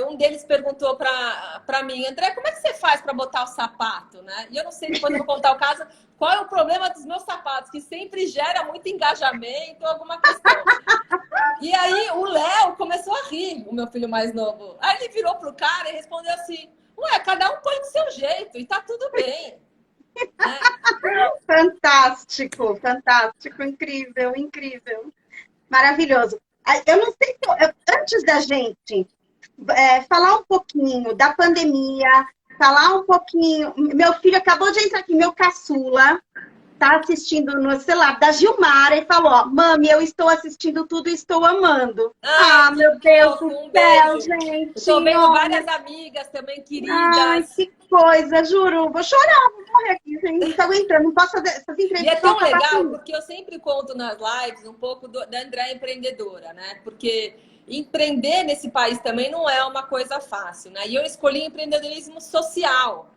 um deles perguntou para mim, André, como é que você faz para botar o sapato, né? E eu não sei, depois eu vou contar o caso, qual é o problema dos meus sapatos, que sempre gera muito engajamento, alguma questão. E aí o Léo começou a rir, o meu filho mais novo. Aí ele virou pro cara e respondeu assim, ué, cada um põe do seu jeito e tá tudo bem. Né? Fantástico, fantástico, incrível, incrível. Maravilhoso. Eu não sei se antes da gente falar um pouquinho da pandemia, falar um pouquinho. Meu filho acabou de entrar aqui, meu caçula, tá assistindo no celular da Gilmara e falou: ó, mami, eu estou assistindo tudo e estou amando. Ai, Meu Deus do um céu, beijo. gente. Eu tô vendo Olha. várias amigas também, Ai, queridas. que coisa, juro. Vou chorar, vou morrer aqui, gente. Não tô aguentando, não posso fazer essas E entrevistas. é tão vão acabar legal, comigo. porque eu sempre conto nas lives um pouco da André empreendedora, né? Porque empreender nesse país também não é uma coisa fácil, né? E eu escolhi empreendedorismo social,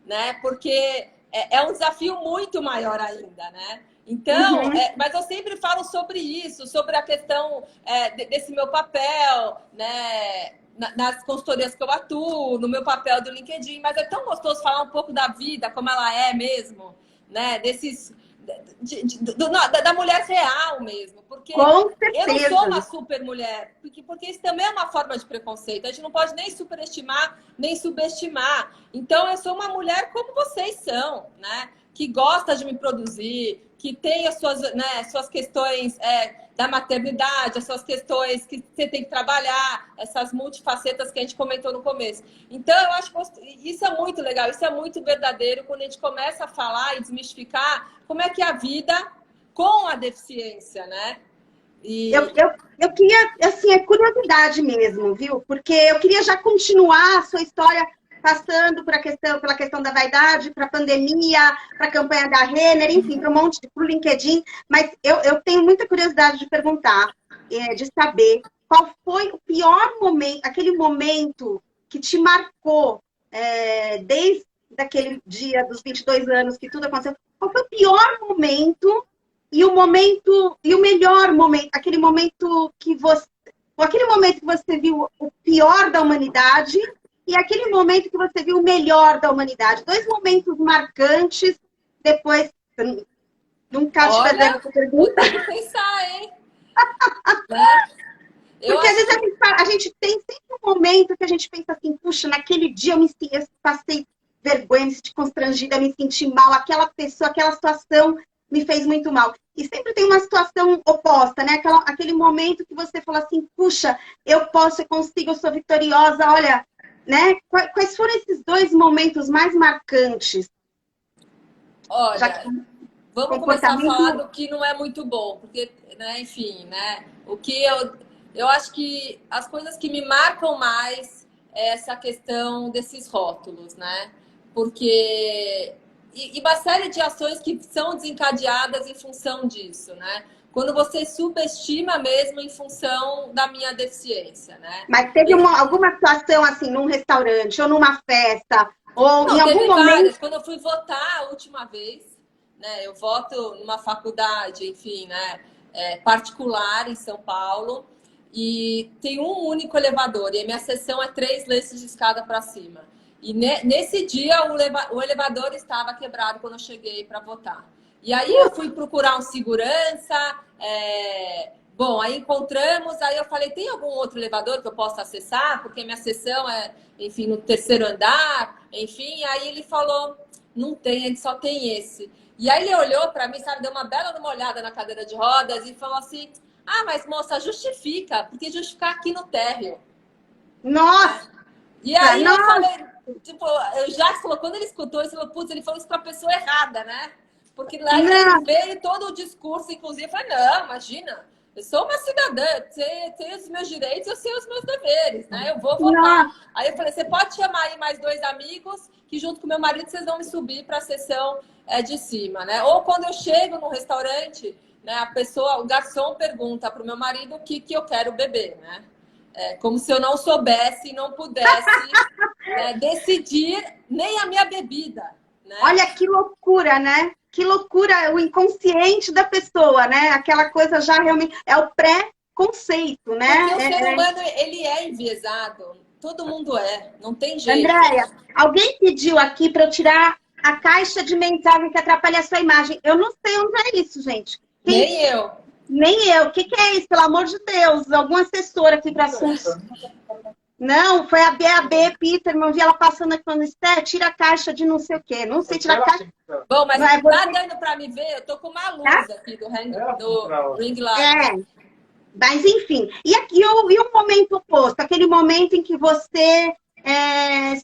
né? Porque é um desafio muito maior ainda, né? Então, mas eu sempre falo sobre isso, sobre a questão desse meu papel, né? Nas consultorias que eu atuo, no meu papel do LinkedIn, mas é tão gostoso falar um pouco da vida, como ela é mesmo, né? Da mulher real mesmo, porque Com eu não sou uma certeza. super mulher, porque isso também é uma forma de preconceito. A gente não pode nem superestimar, nem subestimar. Então, eu sou uma mulher como vocês são, né? Que gosta de me produzir, que tem as suas, né, suas questões da maternidade, as suas questões que você tem que trabalhar, essas multifacetas que a gente comentou no começo. Então, eu acho que isso é muito legal, isso é muito verdadeiro quando a gente começa a falar e desmistificar como é que é a vida com a deficiência, né? Eu queria, assim, é curiosidade mesmo, viu? Porque eu queria já continuar a sua história passando pela questão da vaidade, para a pandemia, para a campanha da Renner, enfim, para um monte para o LinkedIn. Mas eu tenho muita curiosidade de perguntar, de saber qual foi o pior momento, aquele momento que te marcou desde aquele dia dos 22 anos que tudo aconteceu. Qual foi o pior momento e o melhor momento, aquele momento que você viu o pior da humanidade e aquele momento que você viu o melhor da humanidade. Dois momentos marcantes, depois nunca te fazendo essa pergunta. Vou ter que pensar, hein? Né? Porque às vezes a gente tem sempre um momento que a gente pensa assim, puxa, naquele dia eu passei vergonha, me senti constrangida, me senti mal, aquela pessoa, aquela situação me fez muito mal. E sempre tem uma situação oposta, né? Aquele momento que você fala assim, puxa, eu posso, eu consigo, eu sou vitoriosa, olha, né? Quais foram esses dois momentos mais marcantes? Olha, vamos começar a falar do que não é muito bom, porque, né, enfim, né? O que eu acho que as coisas que me marcam mais é essa questão desses rótulos, né? Porque e uma série de ações que são desencadeadas em função disso, né? Quando você subestima mesmo em função da minha deficiência, né? Mas teve alguma situação assim, num restaurante ou numa festa, ou Não, em algum momento... várias. Quando eu fui votar a última vez, né? Eu voto numa faculdade, enfim, né? Particular em São Paulo, e tem um único elevador, e a minha sessão é 3 lentes de escada para cima. E nesse dia o elevador estava quebrado quando eu cheguei para votar. E aí eu fui procurar um segurança, bom, aí encontramos, aí eu falei, tem algum outro elevador que eu possa acessar? Porque minha sessão é, enfim, no 3º andar, enfim, aí ele falou, não tem, a gente só tem esse. E aí ele olhou para mim, sabe, deu uma bela olhada na cadeira de rodas e falou assim, mas moça, justifica, porque justificar aqui no térreo. Nossa! E aí eu falei, tipo, o Jacques falou, quando ele escutou isso, ele falou isso para a pessoa errada, né? Porque lá ele veio todo o discurso, inclusive, eu falei, não, imagina, eu sou uma cidadã, tenho os meus direitos, eu sei os meus deveres, né? Eu vou votar. Não. Aí eu falei, você pode chamar aí mais 2 amigos, que junto com meu marido vocês vão me subir para a sessão de cima, né? Ou quando eu chego no restaurante, né, o garçom pergunta para o meu marido o que eu quero beber, né? Como se eu não soubesse e não pudesse decidir nem a minha bebida. Né? Olha que loucura, né? que loucura, o inconsciente da pessoa, né? Aquela coisa já realmente é o pré-conceito, né? Porque o ser humano, ele é enviesado. Todo mundo é, não tem jeito. Andréia, alguém pediu aqui para eu tirar a caixa de mensagem que atrapalha a sua imagem. Eu não sei onde é isso, gente. Nem eu. Nem eu. O que é isso? Pelo amor de Deus. Algum assessor aqui para assuntos. Não, foi a BAB, Peter, eu vi ela passando aqui falando, Esté, tira a caixa de não sei o quê. Não sei tirar a caixa. Bom, mas Vai, tá dando para me ver? Eu tô com uma luz aqui do ring light. Mas enfim. E aqui e o momento oposto, aquele momento em que você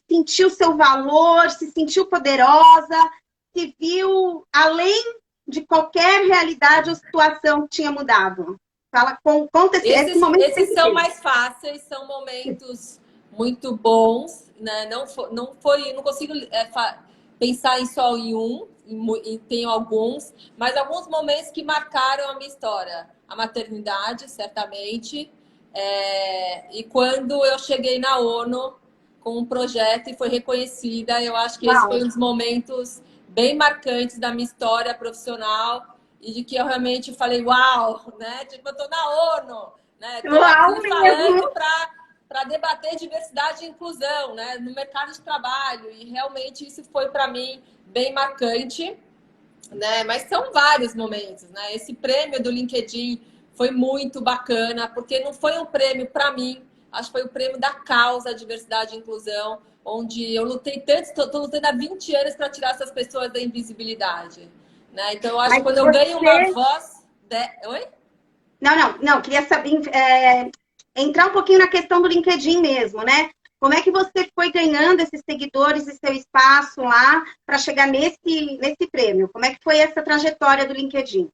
sentiu seu valor, se sentiu poderosa, se viu além de qualquer realidade ou situação que tinha mudado. Fala, conta esse momento. Esses são mais fáceis, são momentos muito bons, né? Não consigo pensar em só em um, tenho alguns, mas alguns momentos que marcaram a minha história. A maternidade, certamente, e quando eu cheguei na ONU com um projeto e foi reconhecida, eu acho que esse foi um dos momentos bem marcantes da minha história profissional e de que eu realmente falei, uau, né? Tipo, eu tô na ONU, né? Tô aqui falando para debater diversidade e inclusão, né? No mercado de trabalho, e realmente isso foi para mim bem marcante, né? Mas são vários momentos, né? Esse prêmio do LinkedIn foi muito bacana, porque não foi um prêmio para mim, acho que foi o prêmio da causa diversidade e inclusão, onde eu lutei tanto, estou lutando há 20 anos para tirar essas pessoas da invisibilidade, né? Então, eu acho que quando eu ganho uma voz... Oi? Não, queria saber, entrar um pouquinho na questão do LinkedIn mesmo, né? Como é que você foi ganhando esses seguidores e seu espaço lá para chegar nesse prêmio? Como é que foi essa trajetória do LinkedIn?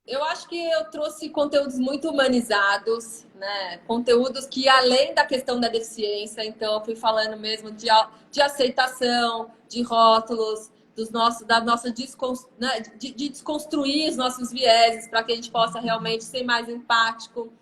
Eu acho que eu trouxe conteúdos muito humanizados, né? Conteúdos que, além da questão da deficiência, então eu fui falando mesmo de aceitação, de rótulos, da nossa né? de desconstruir os nossos vieses para que a gente possa realmente ser mais empático.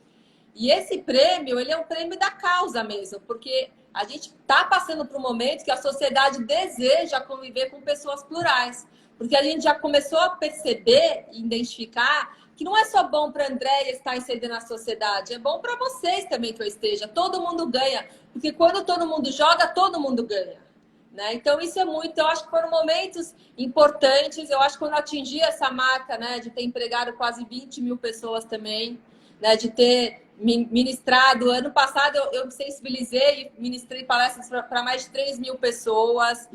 E esse prêmio, ele é um prêmio da causa mesmo, porque a gente está passando por um momento que a sociedade deseja conviver com pessoas plurais. Porque a gente já começou a perceber e identificar que não é só bom para a Andréia estar inserida na sociedade, é bom para vocês também que eu esteja. Todo mundo ganha, porque quando todo mundo joga, todo mundo ganha. Né? Então, isso é muito... Eu acho que foram momentos importantes. Eu acho que quando eu atingi essa marca, né, de ter empregado quase 20 mil pessoas também, né, de ter ministrado. Ano passado eu me sensibilizei e ministrei palestras para mais de 3 mil pessoas.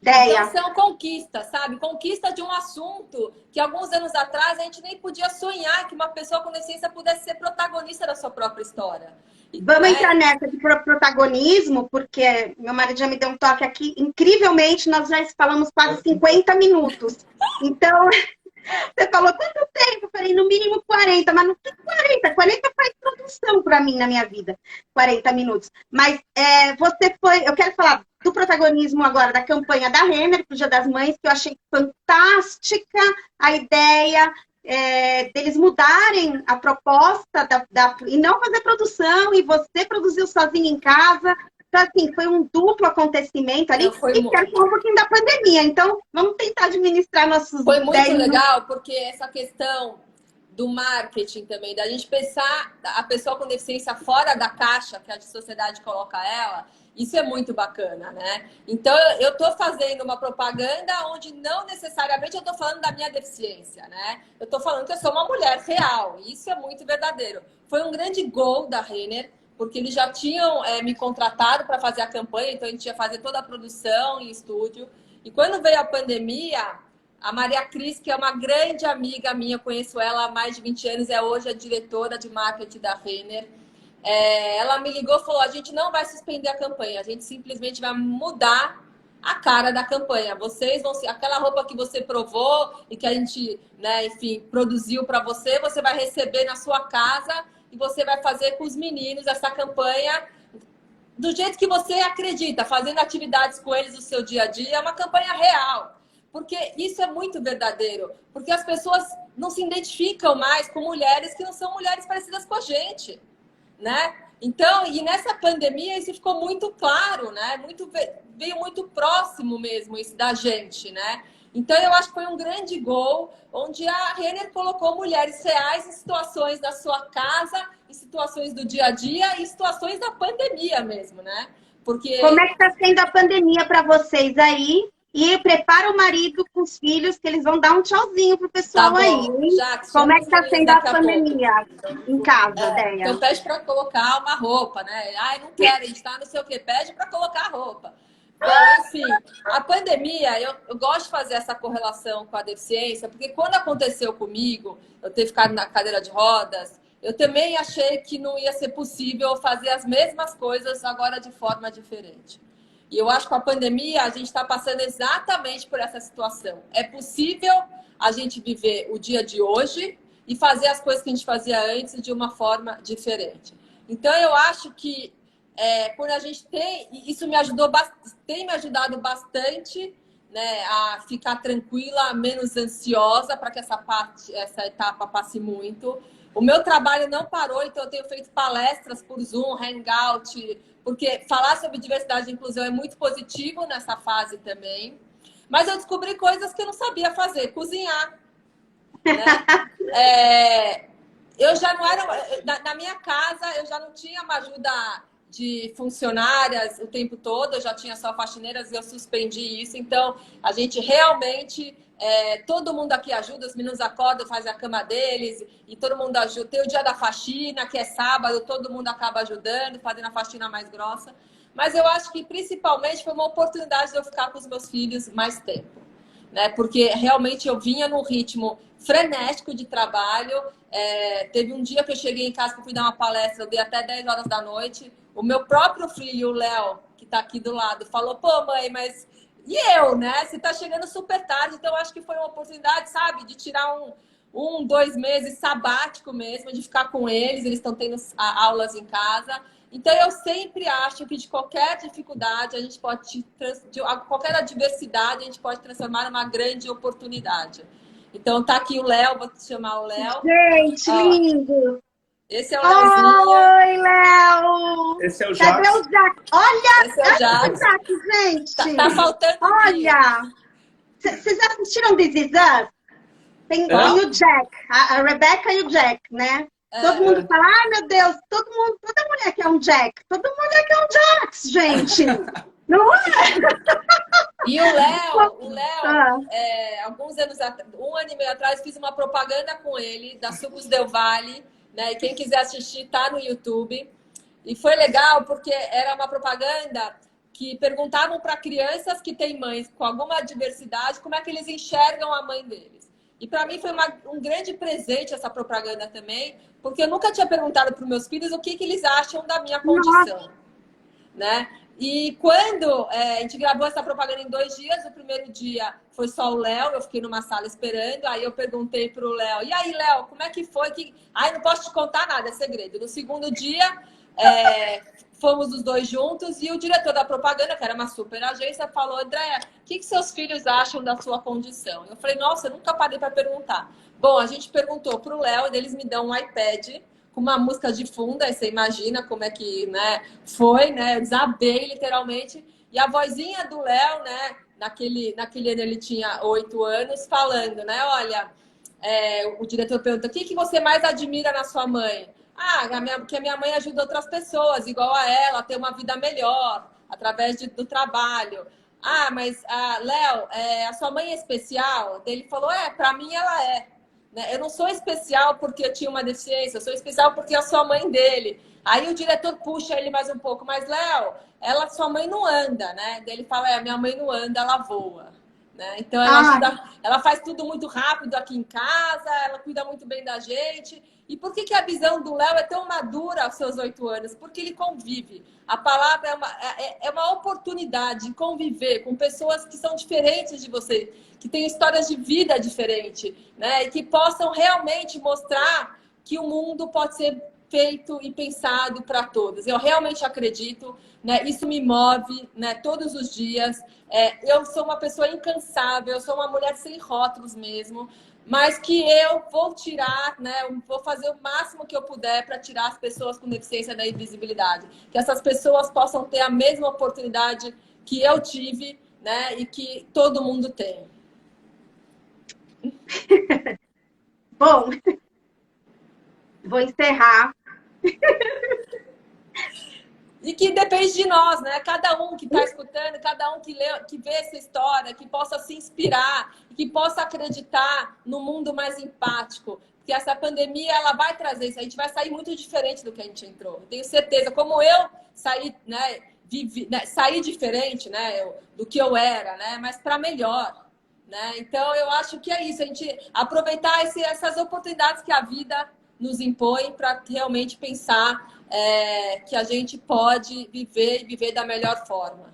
Então são conquistas, sabe? Conquista de um assunto que alguns anos atrás a gente nem podia sonhar que uma pessoa com deficiência pudesse ser protagonista da sua própria história. Vamos entrar nessa de protagonismo, porque meu marido já me deu um toque aqui. Incrivelmente, nós já falamos quase 50 minutos. Então, você falou quanto tempo? Eu falei, no mínimo 40, mas não tem 40. 40 faz produção para mim na minha vida. 40 minutos. Mas você foi... Eu quero falar do protagonismo agora da campanha da Renner para o Dia das Mães, que eu achei fantástica a ideia deles mudarem a proposta e não fazer produção, e você produziu sozinho em casa. Então, assim, foi um duplo acontecimento ali. E quero falar um pouquinho da pandemia. Então, vamos tentar administrar nossos... Foi muito legal, porque essa questão do marketing também, da gente pensar a pessoa com deficiência fora da caixa que a sociedade coloca ela, isso é muito bacana, né? Então, eu estou fazendo uma propaganda onde não necessariamente eu estou falando da minha deficiência, né? Eu estou falando que eu sou uma mulher real, e isso é muito verdadeiro. Foi um grande gol da Renner, porque eles já tinham me contratado para fazer a campanha, então a gente ia fazer toda a produção em estúdio. E quando veio a pandemia, a Maria Cris, que é uma grande amiga minha, conheço ela há mais de 20 anos, é hoje a diretora de marketing da Renner. Ela me ligou e falou, a gente não vai suspender a campanha, a gente simplesmente vai mudar a cara da campanha. Vocês vão ser... Aquela roupa que você provou e que a gente, né, enfim, produziu para você, você vai receber na sua casa e você vai fazer com os meninos essa campanha do jeito que você acredita, fazendo atividades com eles no seu dia a dia. É uma campanha real. Porque isso é muito verdadeiro. Porque as pessoas não se identificam mais com mulheres que não são mulheres parecidas com a gente, né? Então, e nessa pandemia isso ficou muito claro, né? Veio muito próximo mesmo isso da gente, né? Então, eu acho que foi um grande gol, onde a Renner colocou mulheres reais em situações da sua casa, em situações do dia a dia e em situações da pandemia mesmo, né? Porque... Como é que está sendo a pandemia para vocês aí? E prepara o marido com os filhos, que eles vão dar um tchauzinho pro pessoal Tá aí, bom, hein? Jax, Como chama é que os está meninos sendo a daqui a pouco. pandemia em casa, Então Déia? pede para colocar uma roupa, né? Ai, não quero, a gente tá não sei o quê. Pede para colocar a roupa. Bom, enfim, a pandemia, eu gosto de fazer essa correlação com a deficiência, porque quando aconteceu comigo, eu ter ficado na cadeira de rodas, eu também achei que não ia ser possível fazer as mesmas coisas agora de forma diferente. E eu acho que com a pandemia a gente está passando exatamente por essa situação. É possível a gente viver o dia de hoje e fazer as coisas que a gente fazia antes de uma forma diferente. Então, eu acho que quando a gente tem... Isso tem me ajudado bastante, né, a ficar tranquila, menos ansiosa para que essa etapa passe muito. O meu trabalho não parou, então eu tenho feito palestras por Zoom, Hangout, porque falar sobre diversidade e inclusão é muito positivo nessa fase também. Mas eu descobri coisas que eu não sabia fazer, cozinhar, né? Eu já não era... Na minha casa, eu já não tinha uma ajuda de funcionárias o tempo todo, eu já tinha só faxineiras e eu suspendi isso. Então, a gente realmente... todo mundo aqui ajuda, os meninos acordam, fazem a cama deles e todo mundo ajuda. Tem o dia da faxina, que é sábado, todo mundo acaba ajudando, fazendo a faxina mais grossa. Mas eu acho que, principalmente, foi uma oportunidade de eu ficar com os meus filhos mais tempo, né? Porque realmente eu vinha num ritmo frenético de trabalho. Teve um dia que eu cheguei em casa que eu fui dar uma palestra, eu dei até 10 horas da noite. O meu próprio filho, o Léo, que está aqui do lado, falou: pô, mãe, mas e eu, né? Você está chegando super tarde. Então, eu acho que foi uma oportunidade, sabe, de tirar 2 meses sabático mesmo, de ficar com eles. Eles estão tendo aulas em casa. Então, eu sempre acho que de qualquer dificuldade, a gente pode, de qualquer adversidade, a gente pode transformar numa grande oportunidade. Então, tá aqui o Léo, vou te chamar o Léo. Gente, Ó, lindo! esse é o Léozinho. Oi, Léo! Esse é o Cadê Jax. o Jax? Olha! Esse é o Jax. Jax, gente! Tá faltando aqui. Olha! Vocês assistiram This Is Us? Tem o Jack, a Rebecca e o Jack, né? Todo mundo fala: ai, meu Deus, toda mulher quer um Jack. Toda mulher quer um Jax, gente. Não é? E o Léo, alguns anos atrás, 1 ano e meio atrás, fiz uma propaganda com ele, da Sucos Del Valle, né? E quem quiser assistir, tá no YouTube. E foi legal, porque era uma propaganda que perguntavam para crianças que têm mães com alguma diversidade como é que eles enxergam a mãe deles. E para mim foi um grande presente essa propaganda também, porque eu nunca tinha perguntado para os meus filhos o que eles acham da minha condição, né? E quando a gente gravou essa propaganda em 2 dias, o primeiro dia foi só o Léo, eu fiquei numa sala esperando, aí eu perguntei pro Léo: e aí, Léo, como é que foi? Ai, não posso te contar nada, é segredo. No segundo dia, fomos os 2 juntos e o diretor da propaganda, que era uma super agência, falou: Andréia, o que seus filhos acham da sua condição? Eu falei: nossa, eu nunca parei para perguntar. Bom, a gente perguntou pro Léo e eles me dão um iPad com uma música de fundo, aí você imagina como é que, né, foi, né? Eu desabei, literalmente. E a vozinha do Léo, né, naquele ano ele tinha 8 anos, falando, né, olha, o diretor pergunta: o que você mais admira na sua mãe? Que a minha mãe ajuda outras pessoas, igual a ela, a ter uma vida melhor, através do trabalho. Mas, Léo, a sua mãe é especial? Ele falou: para mim ela é. Eu não sou especial porque eu tinha uma deficiência, eu sou especial porque eu sou a mãe dele. Aí o diretor puxa ele mais um pouco: mas, Léo, sua mãe não anda, né? Daí ele fala: minha mãe não anda, ela voa. Né? Então ela faz tudo muito rápido aqui em casa, ela cuida muito bem da gente. E por que a visão do Léo é tão madura aos seus 8 anos? Porque ele convive. A palavra é uma oportunidade de conviver com pessoas que são diferentes de você, que têm histórias de vida diferentes, né? E que possam realmente mostrar que o mundo pode ser feito e pensado para todos. Eu realmente acredito, né? Isso me move, né, todos os dias. Eu sou uma pessoa incansável, eu sou uma mulher sem rótulos mesmo, mas que eu vou tirar, né? Eu vou fazer o máximo que eu puder para tirar as pessoas com deficiência da invisibilidade. Que essas pessoas possam ter a mesma oportunidade que eu tive, né? E que todo mundo tem. Bom, vou encerrar. E que depende de nós, né? Cada um que está escutando, cada um que lê, que vê essa história, que possa se inspirar, que possa acreditar no mundo mais empático. Que essa pandemia ela vai trazer isso. A gente vai sair muito diferente do que a gente entrou. Eu tenho certeza. Como eu saí, né? Saí diferente, né? Do que eu era, né? Mas para melhor, né? Então eu acho que é isso. A gente aproveitar essas oportunidades que a vida nos impõe para realmente pensar que a gente pode viver e viver da melhor forma.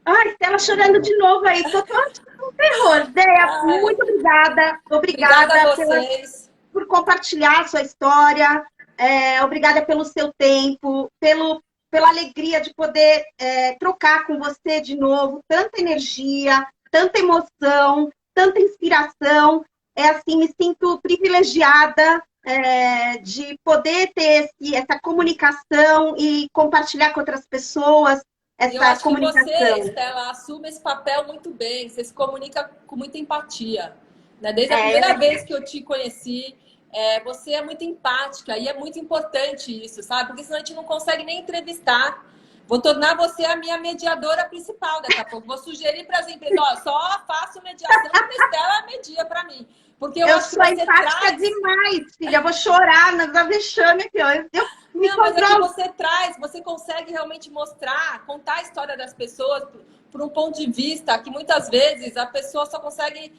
Ai, Estela chorando de novo aí. Tô com terror. Déia, muito obrigada. Obrigada a vocês. Por compartilhar a sua história. Obrigada pelo seu tempo, pela alegria de poder trocar com você de novo. Tanta energia, tanta emoção, tanta inspiração. Assim, me sinto privilegiada de poder ter essa comunicação e compartilhar com outras pessoas Eu essa acho comunicação. que você, Estela, assume esse papel muito bem. Você se comunica com muita empatia. Né? Desde a primeira vez que eu te conheci, você é muito empática e é muito importante isso, sabe? Porque senão a gente não consegue nem entrevistar. Vou tornar você a minha mediadora principal daqui a pouco. Vou sugerir para as empresas, só faço mediação quando a Estela media para mim. Porque eu acho sou que você empática demais, filha. Eu vou chorar, na vexame aqui, ó. Não, mas é que você traz, você consegue realmente mostrar, contar a história das pessoas por um ponto de vista que muitas vezes a pessoa só consegue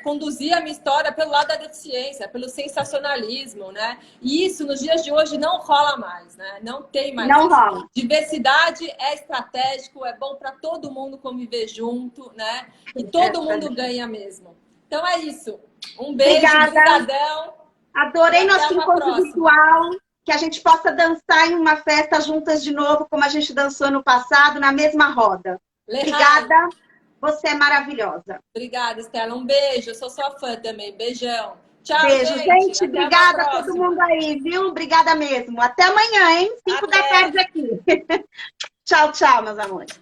conduzir a minha história pelo lado da deficiência, pelo sensacionalismo, né? E isso, nos dias de hoje, não rola mais, né? Não tem mais não isso. Rola. Diversidade é estratégico, é bom para todo mundo conviver junto, né? E todo mundo ganha mesmo. Então é isso. Um beijo, brigadão. Adorei nosso encontro virtual. Que a gente possa dançar em uma festa juntas de novo, como a gente dançou no passado, na mesma roda. Obrigada. Você é maravilhosa. Obrigada, Estela. Um beijo. Eu sou sua fã também. Beijão. Tchau, beijo, gente. Obrigada a todo mundo aí, viu? Obrigada mesmo. Até amanhã, hein? 5 da tarde aqui. Tchau, tchau, meus amores.